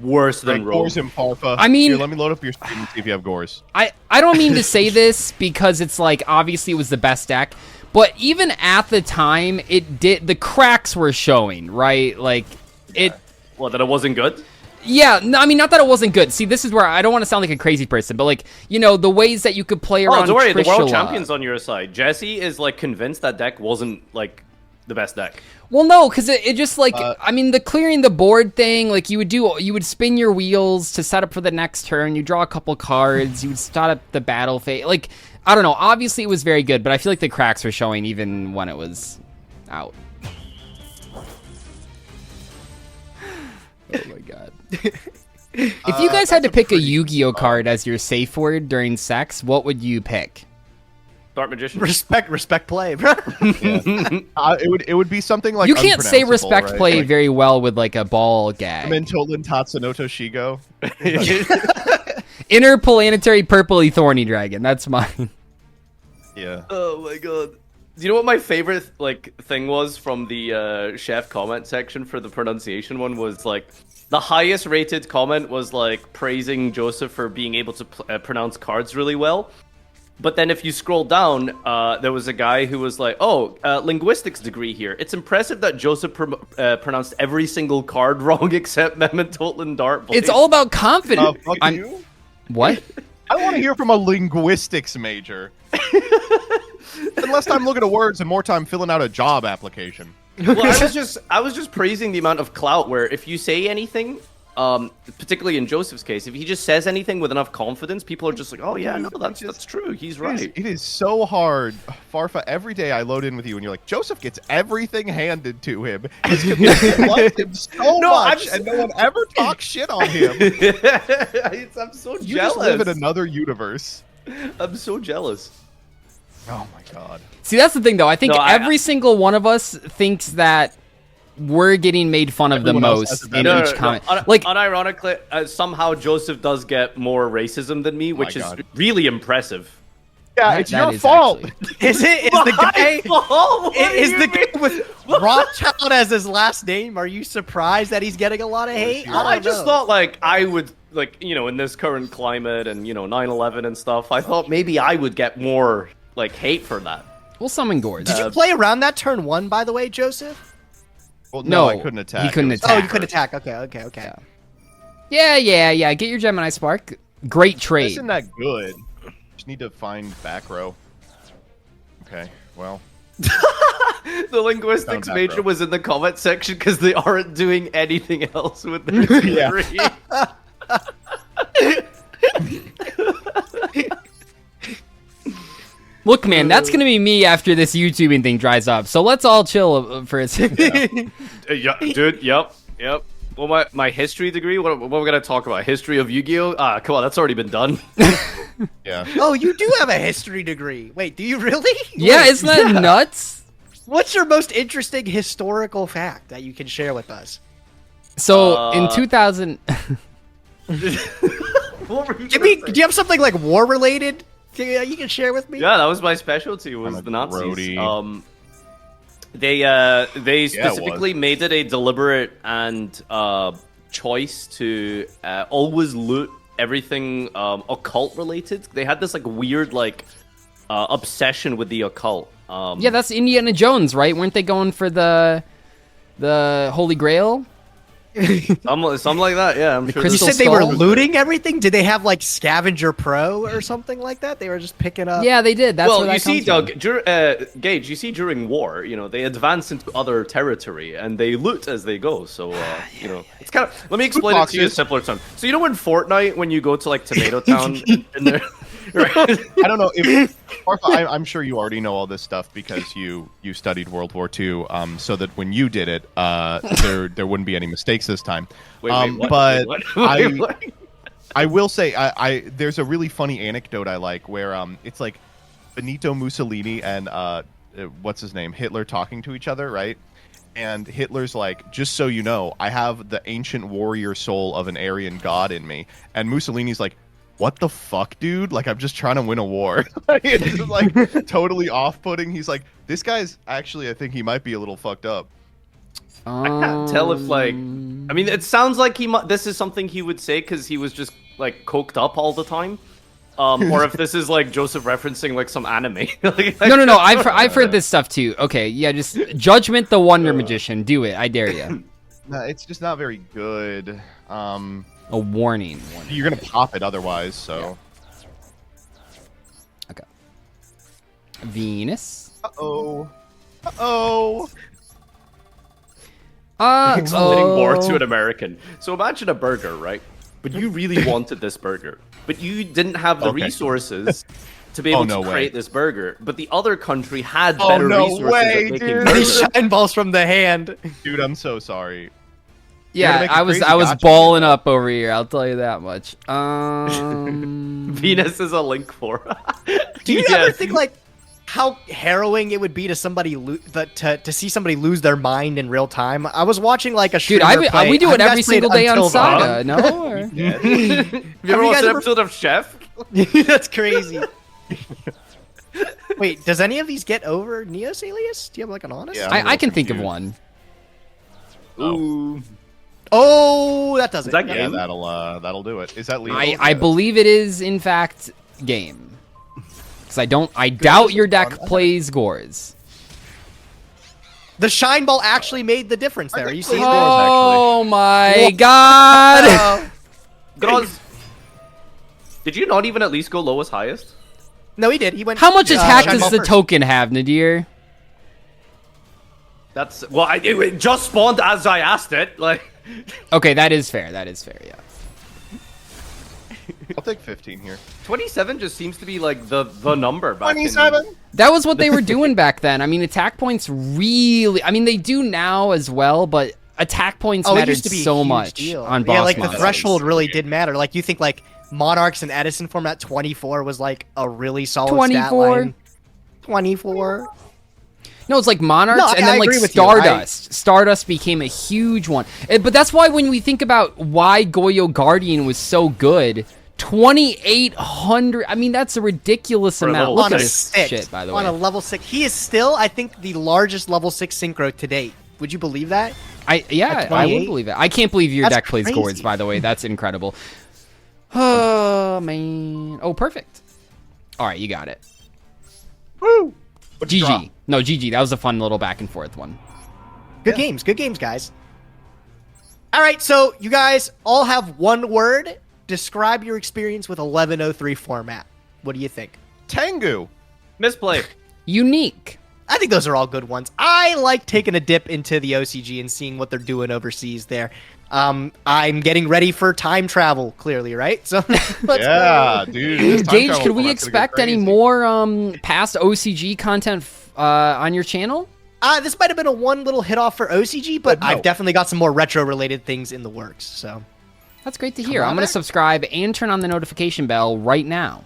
worse than Rogue. Gores and Farfa. I mean- Here, let me load up your stream and see if you have Gores. I don't mean to say this because it's like, obviously it was the best deck, but even at the time, the cracks were showing, right? Like, Well, that it wasn't good? Yeah, no, I mean, not that it wasn't good. See, this is where I don't want to sound like a crazy person, but like, you know, the ways that you could play Oh, around don't worry, the world Trishula. champion's on your side. Jesse is, like, convinced that deck wasn't, like, the best deck. Well, no, because it just like, I mean, the clearing the board thing, like you would spin your wheels to set up for the next turn. You draw a couple cards. You would start up the battle phase. Like, I don't know. Obviously, it was very good, but I feel like the cracks were showing even when it was out. Oh my god. If you guys had to pick a Yu-Gi-Oh card as your safe word during sex, what would you pick? Dark Magician. Respect play, bro. It would be something like You can't say unpronounceable, respect right? play Like, very well with like a ball gag. Mentolan Tatsunoto Shigo. Interplanetary purpley thorny dragon. That's mine. Yeah. Oh my god. Do you know what my favorite like thing was from the chef comment section for the pronunciation one was like the highest rated comment was like praising Joseph for being able to pronounce cards really well. But then if you scroll down, there was a guy who was like, oh, linguistics degree here. It's impressive that Joseph pronounced every single card wrong except Memmentotlan Dart. It's all about confidence. Fuck you. What? I want to hear from a linguistics major. Spend less time looking at words and more time filling out a job application. Well, I was just praising the amount of clout where if you say anything, particularly in Joseph's case, if he just says anything with enough confidence, people are just like, oh yeah, no, that's true. He's right. It is so hard, Farfa. Every day I load in with you, and you're like, Joseph gets everything handed to him. His community loves him so much, and no one ever talks shit on him. I'm so jealous. You just live in another universe. I'm so jealous. Oh my god. See, that's the thing, though. I think No, every single one of us thinks that we're getting made fun of Everyone the else has most a in better- each comment. Like, unironically, somehow Joseph does get more racism than me, which is God. really impressive. Yeah, That- it's that your is fault. actually- Is it? Is the guy? What Is the guy with Rothschild as his last name? Are you surprised that he's getting a lot of hate? I just know. thought, like, I would, like, you know, in this current climate and, you know, 9/11 and stuff, I thought maybe I would get more, like, hate for that. We'll summon Gord. Did you play around that turn 1, by the way, Joseph? Well, No, I couldn't attack. he couldn't It was- attack. Oh, you could attack. Okay. Yeah. Get your Gemini Spark. Great trade. Isn't that good? Just need to find back row. Okay, well. The linguistics Found back major row. was in the comment section because they aren't doing anything else with their degree. Look, man, that's gonna be me after this YouTubing thing dries up. So let's all chill for a second. Yeah, dude, yep. Well, my history degree, what are we going to talk about? History of Yu-Gi-Oh? Ah, come on, that's already been done. Yeah. Oh, you do have a history degree. Wait, do you really? Yeah, Wait, isn't that nuts? What's your most interesting historical fact that you can share with us? So in 2000, What were you Do gonna say? you have something like war related you can share with me? Yeah, that was my specialty, was I'm a the Nazis. grody. They Yeah, it specifically made it a deliberate and choice to always loot everything occult related. They had this like weird like obsession with the occult. yeah, that's Indiana Jones, right? Weren't they going for the Holy Grail? something like that. Yeah, I'm sure. crystal You said they were skull? looting everything? Did they have like Scavenger Pro or something like that? They were just picking up. Yeah, they did. That's where Well, that you see, comes Doug, from. Gage, you see during war, you know, they advance into other territory and they loot as they go. So, you know, it's kind of. Let me explain it to you in boxes. simpler terms. So, you know, in Fortnite, when you go to like Tomato Town, and I don't know if Marfa, I'm sure you already know all this stuff because you studied World War II, so that when you did it, there wouldn't be any mistakes this time. Wait, what? But Wait, what? I will say I there's a really funny anecdote I like where it's like Benito Mussolini and what's his name, Hitler talking to each other, right? And Hitler's like, just so you know, I have the ancient warrior soul of an Aryan god in me. And Mussolini's like, what the fuck, dude? Like, I'm just trying to win a war. It's like totally off-putting. He's like, this guy's actually, I think he might be a little fucked up. I can't tell if, like, I mean, it sounds like this is something he would say because he was just, like, coked up all the time. Or if this is, like, Joseph referencing, like, some anime. No. I've heard this stuff, too. Okay, yeah, just Judgment the Wonder Magician. Do it. I dare you. No, it's just not very good. A warning. You're going to pop it otherwise, so. Okay. Venus. Uh-oh. Uh-oh. Explaining more to an American. So imagine a burger, right? But you really wanted this burger. But you didn't have the resources to be able to create this burger. But the other country had better resources at making burgers. These shine balls from the hand. Dude, I'm so sorry. Yeah, I was balling up over here. I'll tell you that much. Venus is a link for. Do you ever think like how harrowing it would be to somebody to see somebody lose their mind in real time? I was watching like a dude. We do it every single day on Saga. No, have you ever watched an episode of Chef? That's crazy. Wait, does any of these get over Neos Alias? Do you have like an honest? Yeah, I can think of one. Ooh. Oh, that does it. Is that Yeah, game? that'll do it. Is that legal? I believe it is in fact game. Because I doubt your deck plays Gores. The shine ball actually made the difference there. You see this? Oh my god! Groz, did you not even at least go lowest highest? No, he did. He went. How much attack shine does ball the first. token have, Nadir? That's it just spawned as I asked it. Like, Okay, that is fair. That is fair. Yeah. I'll take 15 here. 27 just seems to be like the number back 27. That was what they were doing back then. I mean, attack points really. I mean, they do now as well, but attack points it mattered used to be a so huge much deal. on boss Yeah, like the monsters. threshold really did matter. Like you think like Monarchs and Edison format 24 was like a really solid 24? stat line. 24. No, it's like Monarchs No, and I then like agree with you. Stardust. Stardust became a huge one. But that's why when we think about why Goyo Guardian was so good, 2,800. I mean, that's a ridiculous For a amount. level Look On at a this 6. shit, by the On way. a level 6. He is still, I think, the largest level 6 synchro to date. Would you believe that? Yeah, I would believe it. I can't believe your That's deck plays crazy. Gourds, by the way. That's incredible. Oh, man. Oh, perfect. All right, you got it. Woo! What'd you draw? GG. No, GG. That was a fun little back and forth one. Good games, guys. All right, so you guys all have one word. Describe your experience with 1103 format. What do you think? Tengu. Misplay. Unique. I think those are all good ones. I like taking a dip into the OCG and seeing what they're doing overseas there. I'm getting ready for time travel, clearly, right? So let's Yeah, dude. this time Gage, travel could we format's gonna go expect any crazy. more past OCG content on your channel? This might have been a one little hit off for OCG, but No. I've definitely got some more retro-related things in the works. So That's great to hear. on I'm going to back. subscribe and turn on the notification bell right now.